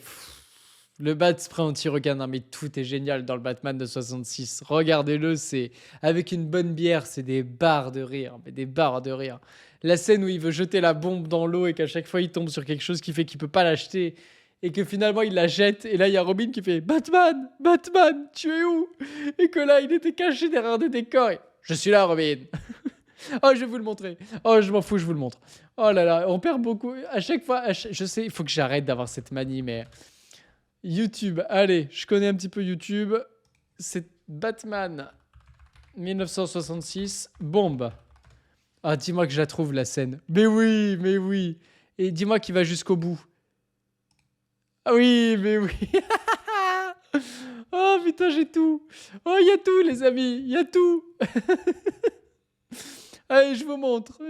Le bat spray anti-requin, non mais tout est génial dans le Batman de 66. Regardez-le, c'est avec une bonne bière, c'est des barres de rire, mais des barres de rire. La scène où il veut jeter la bombe dans l'eau et qu'à chaque fois il tombe sur quelque chose qui fait qu'il peut pas l'acheter et que finalement il la jette et là il y a Robin qui fait Batman, Batman, tu es où? Et que là il était caché derrière des décors. Et, je suis là, Robin. Oh, je vais vous le montrer. Oh, je m'en fous, je vous le montre. Oh là là, on perd beaucoup. À chaque fois, je sais, il faut que j'arrête d'avoir cette manie, mais... YouTube, allez, je connais un petit peu YouTube. C'est Batman 1966, bombe. Ah, dis-moi que je la trouve, la scène. Mais oui, mais oui. Et dis-moi qu'il va jusqu'au bout. Ah oui, mais oui. Oh putain, j'ai tout. Oh, il y a tout, les amis, il y a tout. Allez, je vous montre.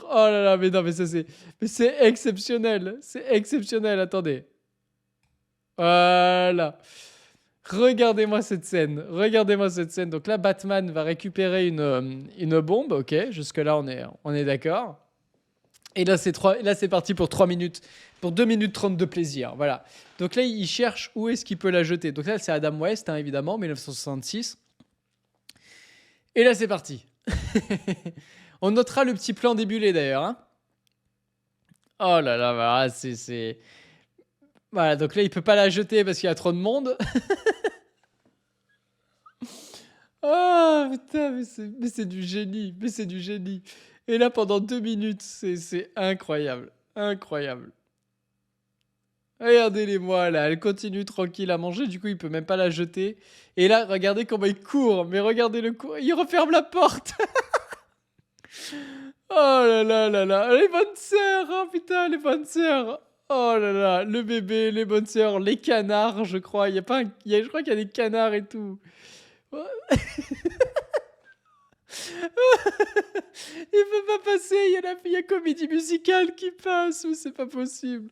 Oh là là, mais non, mais ça c'est... Mais c'est exceptionnel. C'est exceptionnel, attendez. Voilà. Regardez-moi cette scène. Donc là, Batman va récupérer une bombe. Ok, jusque-là, on est d'accord. Et là, c'est parti pour 3 minutes. Pour 2 minutes 30 de plaisir. Voilà. Donc là, il cherche où est-ce qu'il peut la jeter. Donc là, c'est Adam West, hein, évidemment, 1966. Et là, c'est parti. On notera le petit plan débulé, d'ailleurs. Hein. Oh là là, voilà, c'est... Voilà, donc là, il peut pas la jeter parce qu'il y a trop de monde. Oh, putain, mais c'est du génie. Et là, pendant 2 minutes, c'est incroyable. Regardez-les-moi, là. Elle continue tranquille à manger. Du coup, il peut même pas la jeter. Et là, regardez comment il court. Mais regardez le cours. Il referme la porte. Oh là là là là. Les bonnes sœurs. Oh, putain, les bonnes sœurs. Oh là là, le bébé, les bonnes sœurs, les canards, je crois. Je crois qu'il y a des canards et tout. Il peut pas passer, il y a comédie musicale qui passe, ou c'est pas possible.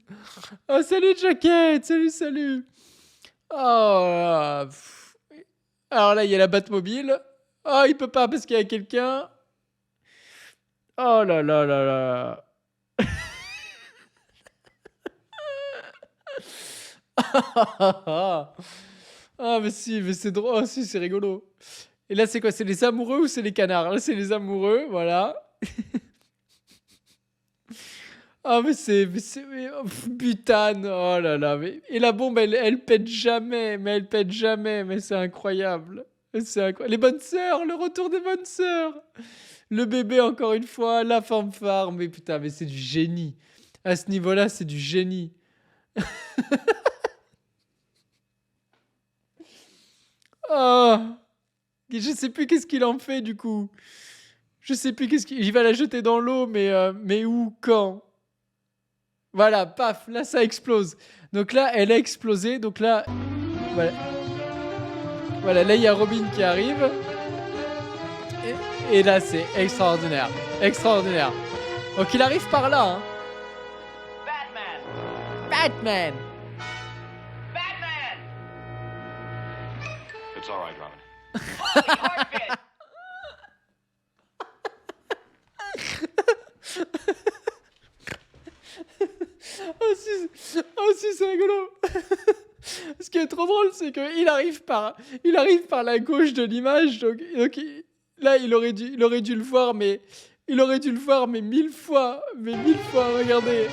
Oh, salut Jacket, salut. Oh là. Alors là, il y a la Batmobile. Oh, il peut pas parce qu'il y a quelqu'un. Oh là là là là. Ah, mais c'est drôle. Oh, si, c'est rigolo. Et là, c'est quoi? C'est les amoureux ou c'est les canards? Là, c'est les amoureux, voilà. Ah, butane. Oh là là. Et la bombe, elle pète jamais. Mais c'est incroyable. Les bonnes sœurs, le retour des bonnes sœurs. Le bébé, encore une fois, la fanfare. Mais putain, mais c'est du génie. À ce niveau-là, c'est du génie. Oh, je sais plus qu'est-ce qu'il en fait du coup. Il va la jeter dans l'eau, mais où, quand? Voilà, paf, là ça explose. Donc là, elle a explosé. Donc là, voilà, là il y a Robin qui arrive. Et là, c'est extraordinaire. Donc il arrive par là. Hein. Batman. It's all right, Robin. aussi, c'est rigolo. Ce qui est trop drôle, c'est qu'il arrive par la gauche de l'image. Donc là, il aurait dû le voir, mais mille fois. Mais mille fois, regardez.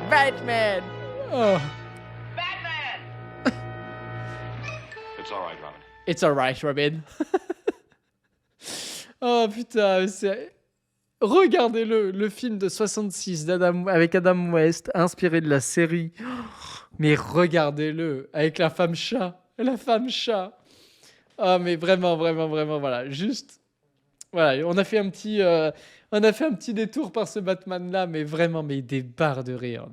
Batman. Oh. It's all right, Robin. It's alright, Robin. Oh putain, regardez-le film de 66 avec Adam West, inspiré de la série. Mais regardez-le, avec la femme chat. Ah, mais vraiment, voilà. Juste, voilà, on a fait un petit détour par ce Batman-là, mais vraiment, mais des barres de rire,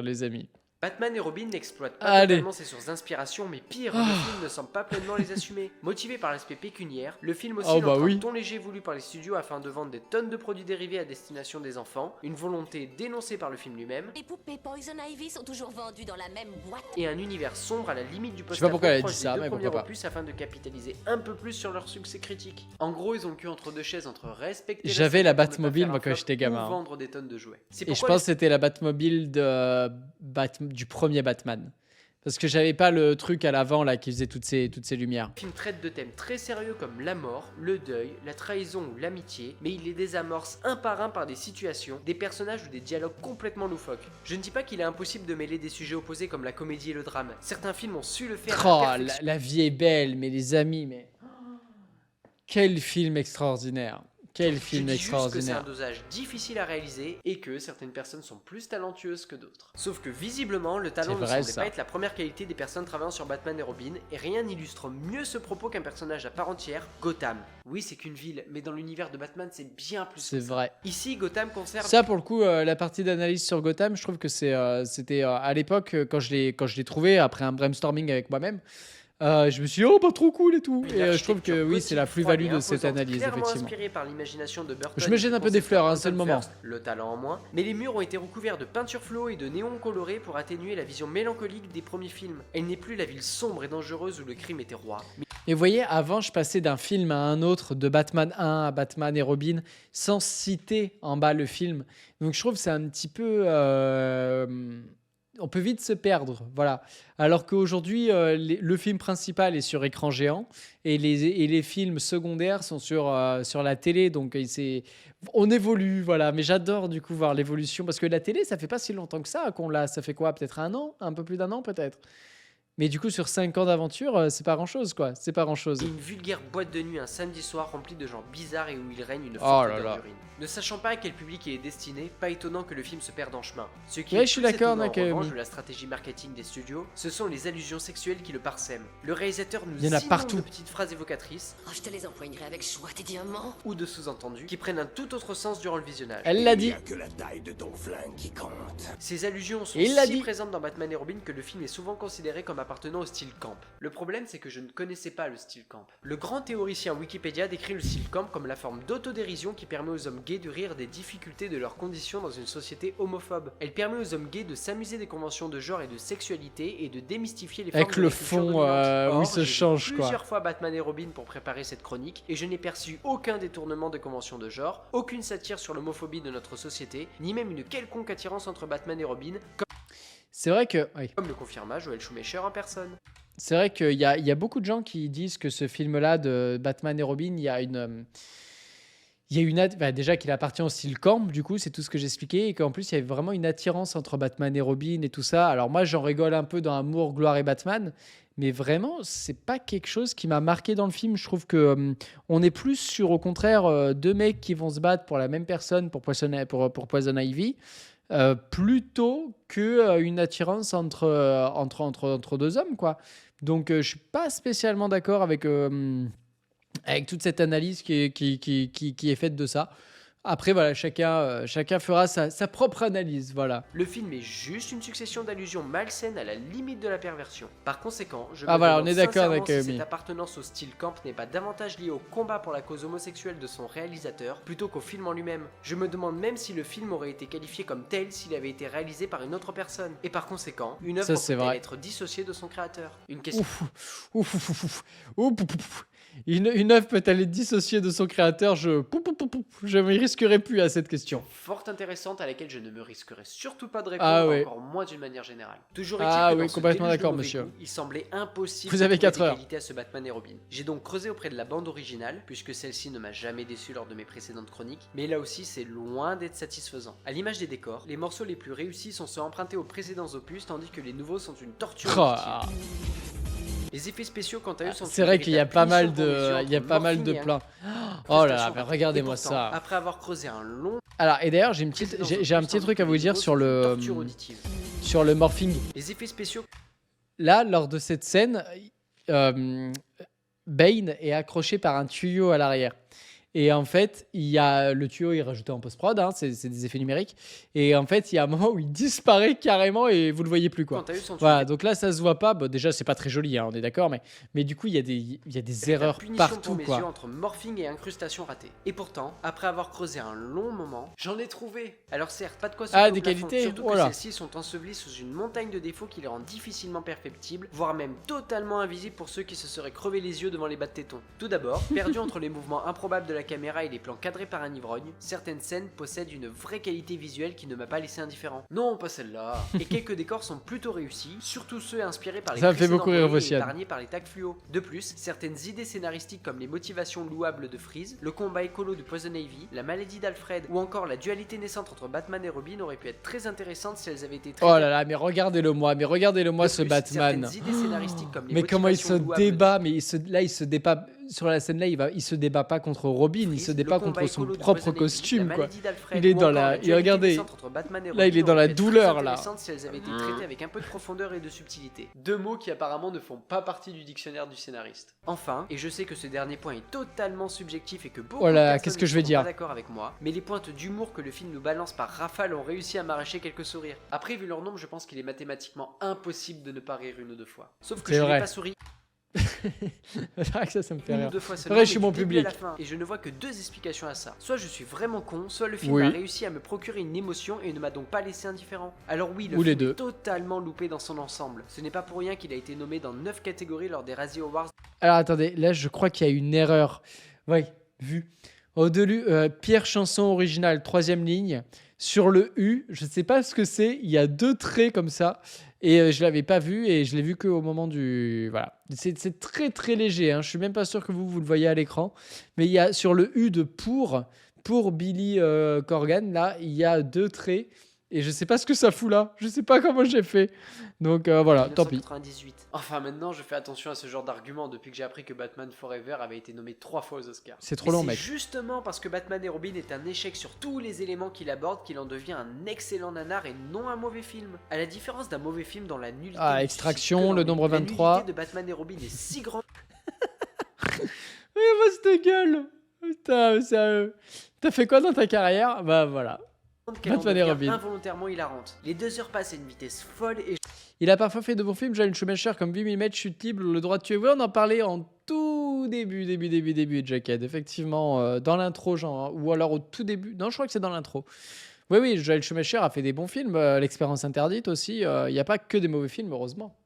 les amis. Batman et Robin n'exploitent pas Allez. totalement ses sources d'inspiration, mais pire, le film ne semble pas pleinement les assumer. Motivé par l'aspect pécuniaire, le film aussi un ton léger voulu par les studios afin de vendre des tonnes de produits dérivés à destination des enfants, une volonté dénoncée par le film lui-même, Les poupées Poison Ivy sont toujours vendues dans la même boîte. et un univers sombre à la limite du Je sais pas pourquoi elle a dit post-apo ça, proche des mais deux premiers pourquoi pas. opus afin de capitaliser un peu plus sur leur succès critique. En gros, ils ont le cul entre deux chaises entre respecter J'avais série la pour ne pas Batmobile, faire un moi, quand flop j'étais ou gamin. vendre des tonnes de jouets. C'est Et je pourquoi pense que c'était la Batmobile du premier Batman. Parce que j'avais pas le truc à l'avant là qui faisait toutes ces lumières. le film traite de thèmes très sérieux comme la mort, le deuil, la trahison ou l'amitié, mais il les désamorce un par un par des situations, des personnages ou des dialogues complètement loufoques. Je ne dis pas qu'il est impossible de mêler des sujets opposés comme la comédie et le drame. Certains films ont su le faire Oh, à la perfection. la vie est belle, mais les amis, mais quel film extraordinaire. Quel film Je dis juste que c'est un extraordinaire. dosage difficile à réaliser et que certaines personnes sont plus talentueuses que d'autres. Sauf que visiblement, le talent C'est ne vrai, semblait ça. pas être la première qualité des personnes travaillant sur Batman et Robin, et rien n'illustre mieux ce propos qu'un personnage à part entière, Gotham. Oui, c'est qu'une ville, mais dans l'univers de Batman, c'est bien plus. C'est que ça. vrai. Ici, Gotham conserve Ça, pour le coup, la partie d'analyse sur Gotham, je trouve que c'était à l'époque, quand je l'ai trouvé, après un brainstorming avec moi-même, je me suis dit, oh, bah, trop cool et tout. une Et je trouve que architecture oui, c'est la gothique plus-value froide et de cette imposante, analyse, clairement effectivement. inspirée par l'imagination de Burton. Je me gêne un peu des fleurs, hein, c'est le moment. Le talent en moins. Mais les murs ont été recouverts de peinture fluo et de néons colorés pour atténuer la vision mélancolique des premiers films. Elle n'est plus la ville sombre et dangereuse où le crime était roi. Mais Et vous voyez, avant, je passais d'un film à un autre, de Batman 1 à Batman et Robin, sans citer en bas le film. Donc je trouve que c'est un petit peu... on peut vite se perdre, voilà. Alors qu'aujourd'hui, le film principal est sur écran géant et les films secondaires sont sur la télé. Donc on évolue, voilà. Mais j'adore du coup voir l'évolution parce que la télé, ça fait pas si longtemps que ça qu'on l'a. Ça fait quoi? Peut-être un an? Un peu plus d'un an peut-être? Mais du coup, sur 5 ans d'aventure, c'est pas grand-chose, quoi. C'est pas grand-chose. une vulgaire boîte de nuit un samedi soir remplie de gens bizarres et où il règne une Oh forte là odeur là. d'urine. Ne sachant pas à quel public il est destiné, pas étonnant que le film se perde en chemin. Ce qui Ouais, est je suis plus d'accord, étonnant, en Nakami. revanche, de la stratégie marketing des studios, ce sont les allusions sexuelles qui le parsèment. Le réalisateur nous Il y en a inonde partout. de petites phrases évocatrices Oh, je te les empoignerai avec joie, tes diamants. ou de sous-entendus qui prennent un tout autre sens durant le visionnage. Elle l'a Il dit. n'y a que la taille de ton flingue qui compte. Ces allusions sont Il l'a si dit. présentes dans Batman et Robin que le film est souvent considéré comme appartenant au style camp. Le problème, c'est que je ne connaissais pas le style camp. Le grand théoricien Wikipédia décrit le style camp comme la forme d'autodérision qui permet aux hommes gays de rire des difficultés de leurs conditions dans une société homophobe. Elle permet aux hommes gays de s'amuser des conventions de genre et de sexualité et de démystifier les formes Avec de le la culture fond, dominante. où Or, il se j'ai vu change, quoi. plusieurs fois Batman et Robin pour préparer cette chronique et je n'ai perçu aucun détournement de conventions de genre, aucune satire sur l'homophobie de notre société, ni même une quelconque attirance entre Batman et Robin, C'est vrai que... oui. comme le confirma Joel Schumacher en personne. C'est vrai qu'il y a beaucoup de gens qui disent que ce film-là de Batman et Robin, déjà qu'il appartient au style camp, du coup, c'est tout ce que j'expliquais, et qu'en plus, il y avait vraiment une attirance entre Batman et Robin et tout ça. Alors moi, j'en rigole un peu dans Amour, Gloire et Batman, mais vraiment, c'est pas quelque chose qui m'a marqué dans le film. Je trouve que on est plus sur, au contraire, deux mecs qui vont se battre pour la même personne, pour Poison Ivy, plutôt que une attirance entre deux hommes, quoi. Donc, je suis pas spécialement d'accord avec toute cette analyse qui est faite de ça. Après, voilà, chacun fera sa propre analyse, voilà. Le film est juste une succession d'allusions malsaines à la limite de la perversion. Par conséquent, je me Voilà, demande on est d'accord sincèrement avec si Amy. cette appartenance au style camp n'est pas davantage liée au combat pour la cause homosexuelle de son réalisateur plutôt qu'au film en lui-même. Je me demande même si le film aurait été qualifié comme tel s'il avait été réalisé par une autre personne. Et par conséquent, une œuvre Ça, c'est peut-elle vrai. être dissociée de son créateur? Une question. Ouf, ouf, ouf, ouf, ouf, ouf, ouf, ouf. Une œuvre peut-elle être dissociée de son créateur? Je ne m'y risquerai plus à cette question. Fort intéressante à laquelle je ne me risquerai surtout pas de répondre, Ah ouais. encore moins d'une manière générale. Toujours est-il Ah que dans oui, ce complètement déluge de d'accord, mauvais monsieur. goût, il semblait impossible Vous avez de trouver 4 des heures. qualités à ce Batman et Robin. J'ai donc creusé auprès de la bande originale, puisque celle-ci ne m'a jamais déçu lors de mes précédentes chroniques, mais là aussi c'est loin d'être satisfaisant. À l'image des décors, les morceaux les plus réussis sont ceux empruntés aux précédents opus, tandis que les nouveaux sont une torture Ah, auditive. Les effets spéciaux quant à eux sont c'est une vrai qu'il y a véritable pas mal punition pour mes yeux de, il y a entre pas mal morphine de et plans. Oh là là, incrustation mais ratée. regardez-moi Et pourtant, ça. Après avoir creusé un long Alors, et d'ailleurs, j'ai un petit truc à vous dire sur le morphing. Les effets spéciaux. Là, lors de cette scène, Bane est accroché par un tuyau à l'arrière. Et en fait, il y a le tuyau est rajouté en post-prod, hein, c'est des effets numériques. Et en fait, il y a un moment où il disparaît carrément et vous le voyez plus, quoi. Quant à eux, sont Voilà, donc là, ça se voit pas. Bon, déjà, c'est pas très joli, hein, on est d'accord, mais du coup, il y a des erreurs partout, pour mes quoi. yeux entre morphing et incrustation ratée. Et pourtant, après avoir creusé un long moment, j'en ai trouvé. Alors certes, pas de quoi se Ah, sauver des au plafond, qualités, surtout oh que là. celles-ci sont ensevelies sous une montagne de défauts qui les rendent difficilement perfectibles, voire même totalement invisibles pour ceux qui se seraient crevé les yeux devant les bas de tétons. Tout d'abord, perdu entre les mouvements improbables de la caméra et les plans cadrés par un ivrogne, certaines scènes possèdent une vraie qualité visuelle qui ne m'a pas laissé indifférent. Non, pas celle-là. Et quelques décors sont plutôt réussis, surtout ceux inspirés par les Ça me fait précédents beaucoup rire, volets et Vossiane. épargnés par les tags fluo. De plus, certaines idées scénaristiques comme les motivations louables de Freeze, le combat écolo de Poison Ivy, la maladie d'Alfred ou encore la dualité naissante entre Batman et Robin auraient pu être très intéressantes si elles avaient été traitées. Oh là là, mais regardez-le moi, De ce plus, Batman. certaines idées scénaristiques comme les Mais comment il se motivations louables débat, mais il se débat sur la scène là, il se débat pas contre Robin, il Freeze, se le débat combat contre son écolo de propre Poison Ivy, costume, la quoi. maladie d'Alfred Il est ou dans encore la- dualité regardez. naissante entre Batman et Là, il Robin est dans la auraient pu être très douleur, là. intéressantes si elles avaient été traitées avec un peu de profondeur et de subtilité. Deux mots qui apparemment ne font pas partie du dictionnaire du scénariste. Enfin, et je sais que ce dernier point est totalement subjectif et que beaucoup Oh là de là, personnes qu'est-ce que ne je vais seront dire pas d'accord avec moi, mais les pointes d'humour que le film nous balance par rafale ont réussi à m'arracher quelques sourires. Après, vu leur nombre, je pense qu'il est mathématiquement impossible de ne pas rire une ou deux fois. Sauf que C'est je vrai. n'ai pas souri C'est vrai que ça me fait une ou rire. deux fois Vrai, seulement, je suis mais mon du début à public. la fin. Et je ne vois que deux explications à ça. Soit je suis vraiment con, soit le film Oui. a réussi à me procurer une émotion et ne m'a donc pas laissé indifférent. Alors oui, le Ou les film deux. est totalement loupé dans son ensemble. Ce n'est pas pour rien qu'il a été nommé dans 9 catégories lors des Razzie Awards. Alors attendez, là je crois qu'il y a une erreur. Oui, vu. Pire chanson originale, 3e ligne. Sur le U, je sais pas ce que c'est, il y a 2 traits comme ça. Et je l'avais pas vu et je l'ai vu qu'au moment du... Voilà. C'est très très léger, hein. Je suis même pas sûr que vous le voyez à l'écran. Mais il y a sur le U de pour Billy Corgan, là, il y a 2 traits. Et je sais pas ce que ça fout là. Je sais pas comment j'ai fait. Donc voilà, tant pis. 1998. Enfin maintenant, je fais attention à ce genre d'argument depuis que j'ai appris que Batman Forever avait été nommé 3 fois aux Oscars. C'est trop Mais long, c'est mec. justement parce que Batman et Robin est un échec sur tous les éléments qu'il aborde qu'il en devient un excellent nanar et non un mauvais film. À la différence d'un mauvais film dont la nullité Ah, ne Extraction, suscite que le l'ennui, nombre 23. La nullité de Batman et Robin est si grande Mais cette gueule. Putain, sérieux. T'as fait quoi dans ta carrière? Bah voilà. qu'elle en Batman et devient Robin. involontairement hilarante. Les 2 heures passent à une vitesse folle et Il a parfois fait de bons films, Joel Schumacher comme 8 mm, Chute libre, Le droit de tuer. Oui, on en parlait en tout début de Jacked. Effectivement, dans l'intro, genre, hein, ou alors au tout début. Non, je crois que c'est dans l'intro. Oui, Joel Schumacher a fait des bons films. L'Expérience interdite aussi. Il n'y a pas que des mauvais films, heureusement.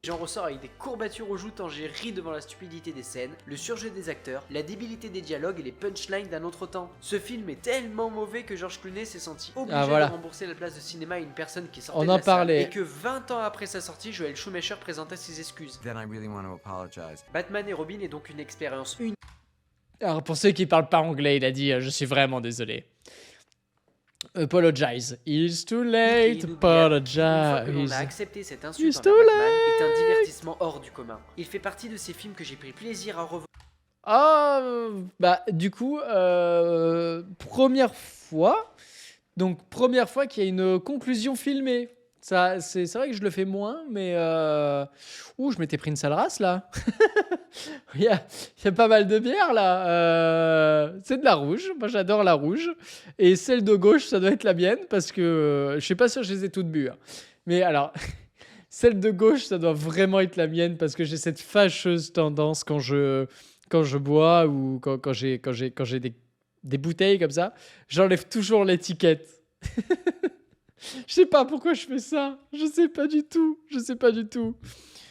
j'en ressors avec des courbatures aux joues tant j'ai ri devant la stupidité des scènes, le surjeu des acteurs, la débilité des dialogues et les punchlines d'un autre temps. Ce film est tellement mauvais que George Clooney s'est senti obligé voilà. de rembourser la place de cinéma à une personne qui sortait On de en la salle parlait. et que 20 ans après sa sortie, Joel Schumacher présentait ses excuses. Then I really want to apologize. Batman et Robin est donc une expérience unique. Alors, pour ceux qui parlent pas anglais, il a dit Je suis vraiment désolé. Apologize. It's too late. Une fois que l'on a Apologize. accepté cette insulte It's envers too Batman, est un divertissement hors du commun. Il fait partie de ces films que j'ai pris plaisir à revoir. Ah, bah, du coup, première fois. Donc, première fois qu'il y a une conclusion filmée. Ça, c'est vrai que je le fais moins, mais. Ouh, je m'étais pris une sale race là. il y a pas mal de bière là. C'est de la rouge. Moi, j'adore la rouge. Et celle de gauche, ça doit être la mienne parce que je suis pas sûr que je les ai toutes bues, hein. Mais alors. Celle de gauche, ça doit vraiment être la mienne parce que j'ai cette fâcheuse tendance quand je bois ou quand j'ai des bouteilles comme ça, j'enlève toujours l'étiquette. Je sais pas pourquoi je fais ça. Je sais pas du tout.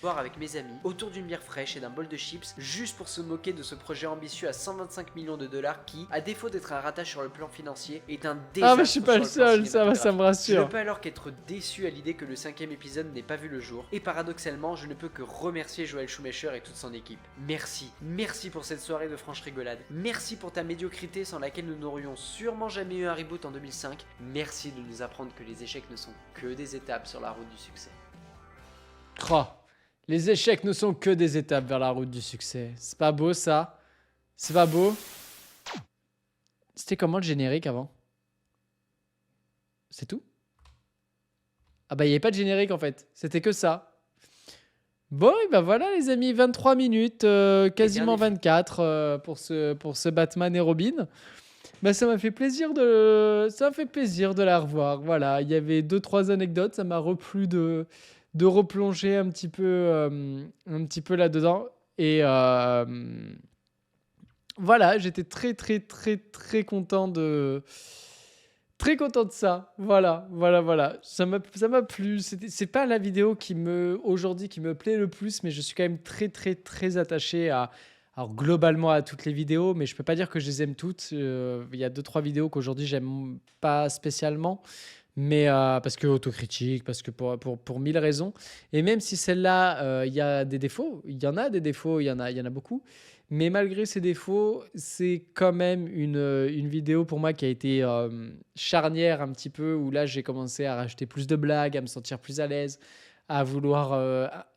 boire avec mes amis, autour d'une bière fraîche et d'un bol de chips, juste pour se moquer de ce projet ambitieux à 125 millions de dollars qui, à défaut d'être un ratage sur le plan financier, est un désastre. Ah, mais je suis pas le seul, ça me Je ne rassure. peux alors qu'être déçu à l'idée que le 5e épisode n'ait pas vu le jour, et paradoxalement, je ne peux que remercier Joel Schumacher et toute son équipe. Merci pour cette soirée de franche rigolade. Merci pour ta médiocrité sans laquelle nous n'aurions sûrement jamais eu un reboot en 2005. Merci de nous apprendre que les échecs ne sont que des étapes sur la route du succès. Oh, les échecs ne sont que des étapes vers la route du succès. C'est pas beau ça? C'est pas beau? C'était comment le générique avant? C'est tout? Ah bah il n'y avait pas de générique en fait. C'était que ça. Bon, et bah voilà les amis, 23 minutes, quasiment 24 pour ce Batman et Robin. Bah ça m'a fait plaisir de la revoir. Voilà, il y avait 2-3 anecdotes, ça m'a replu de replonger un petit peu là-dedans. Et voilà, j'étais très content de ça. Voilà. Ça m'a plu. C'est pas la vidéo aujourd'hui qui me plaît le plus, mais je suis quand même très attaché alors globalement à toutes les vidéos, mais je peux pas dire que je les aime toutes. Il y a 2-3 vidéos qu'aujourd'hui j'aime pas spécialement, mais parce que autocritique, parce que pour 1000 raisons. Et même si celle-là, il y a des défauts, il y en a des défauts, il y en a beaucoup. Mais malgré ces défauts, c'est quand même une vidéo pour moi qui a été charnière un petit peu, où là j'ai commencé à rajouter plus de blagues, à me sentir plus à l'aise, à vouloir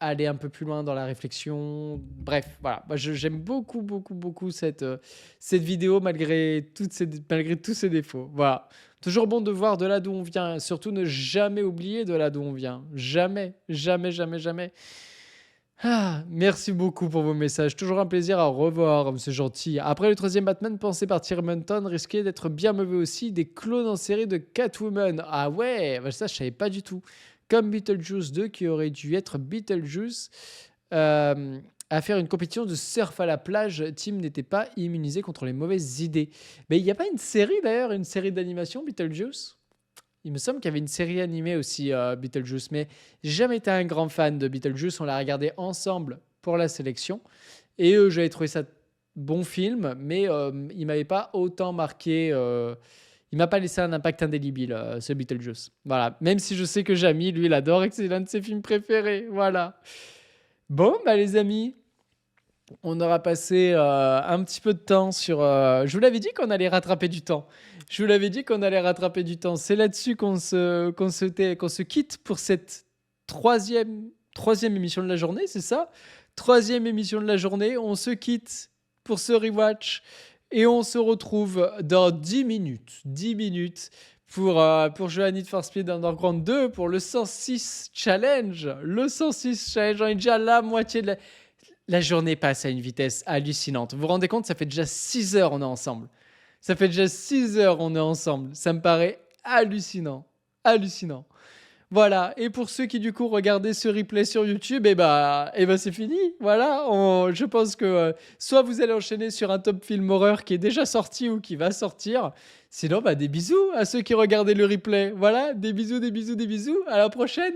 aller un peu plus loin dans la réflexion. Bref, voilà. Moi, j'aime beaucoup cette vidéo malgré tous ses défauts. Voilà. Toujours bon de voir de là d'où on vient. Surtout ne jamais oublier de là d'où on vient. Jamais. Ah, merci beaucoup pour vos messages. Toujours un plaisir à revoir, c'est gentil. Après le 3e Batman, pensé par Tim Burton, risquait d'être bien mauvais aussi. Des clones en série de Catwoman. Ah ouais, bah ça je savais pas du tout. Comme Beetlejuice 2 qui aurait dû être Beetlejuice. À faire une compétition de surf à la plage, Tim n'était pas immunisé contre les mauvaises idées. Mais il n'y a pas une série d'ailleurs, une série d'animation Beetlejuice? Il me semble qu'il y avait une série animée aussi, Beetlejuice, mais j'ai jamais été un grand fan de Beetlejuice. On l'a regardé ensemble pour la sélection. Et j'avais trouvé ça bon film, mais il m'avait pas autant marqué. Il m'a pas laissé un impact indélébile, ce Beetlejuice. Voilà. Même si je sais que Jamy, lui, il adore et que c'est l'un de ses films préférés. Voilà. Bon, bah les amis, on aura passé un petit peu de temps sur... je vous l'avais dit qu'on allait rattraper du temps. C'est là-dessus qu'on se quitte pour cette troisième émission de la journée, c'est ça? 3e émission de la journée. On se quitte pour ce rewatch et on se retrouve dans 10 minutes. 10 minutes pour jouer à Need for Speed Underground 2 pour le 106 Challenge. Le 106 Challenge, on est déjà à la moitié de la journée passe à une vitesse hallucinante. Vous vous rendez compte, ça fait déjà 6 heures on est ensemble. Ça me paraît hallucinant. Voilà. Et pour ceux qui, du coup, regardaient ce replay sur YouTube, c'est fini. Voilà. Je pense que soit vous allez enchaîner sur un top film horreur qui est déjà sorti ou qui va sortir. Sinon, des bisous à ceux qui regardaient le replay. Voilà. Des bisous. À la prochaine.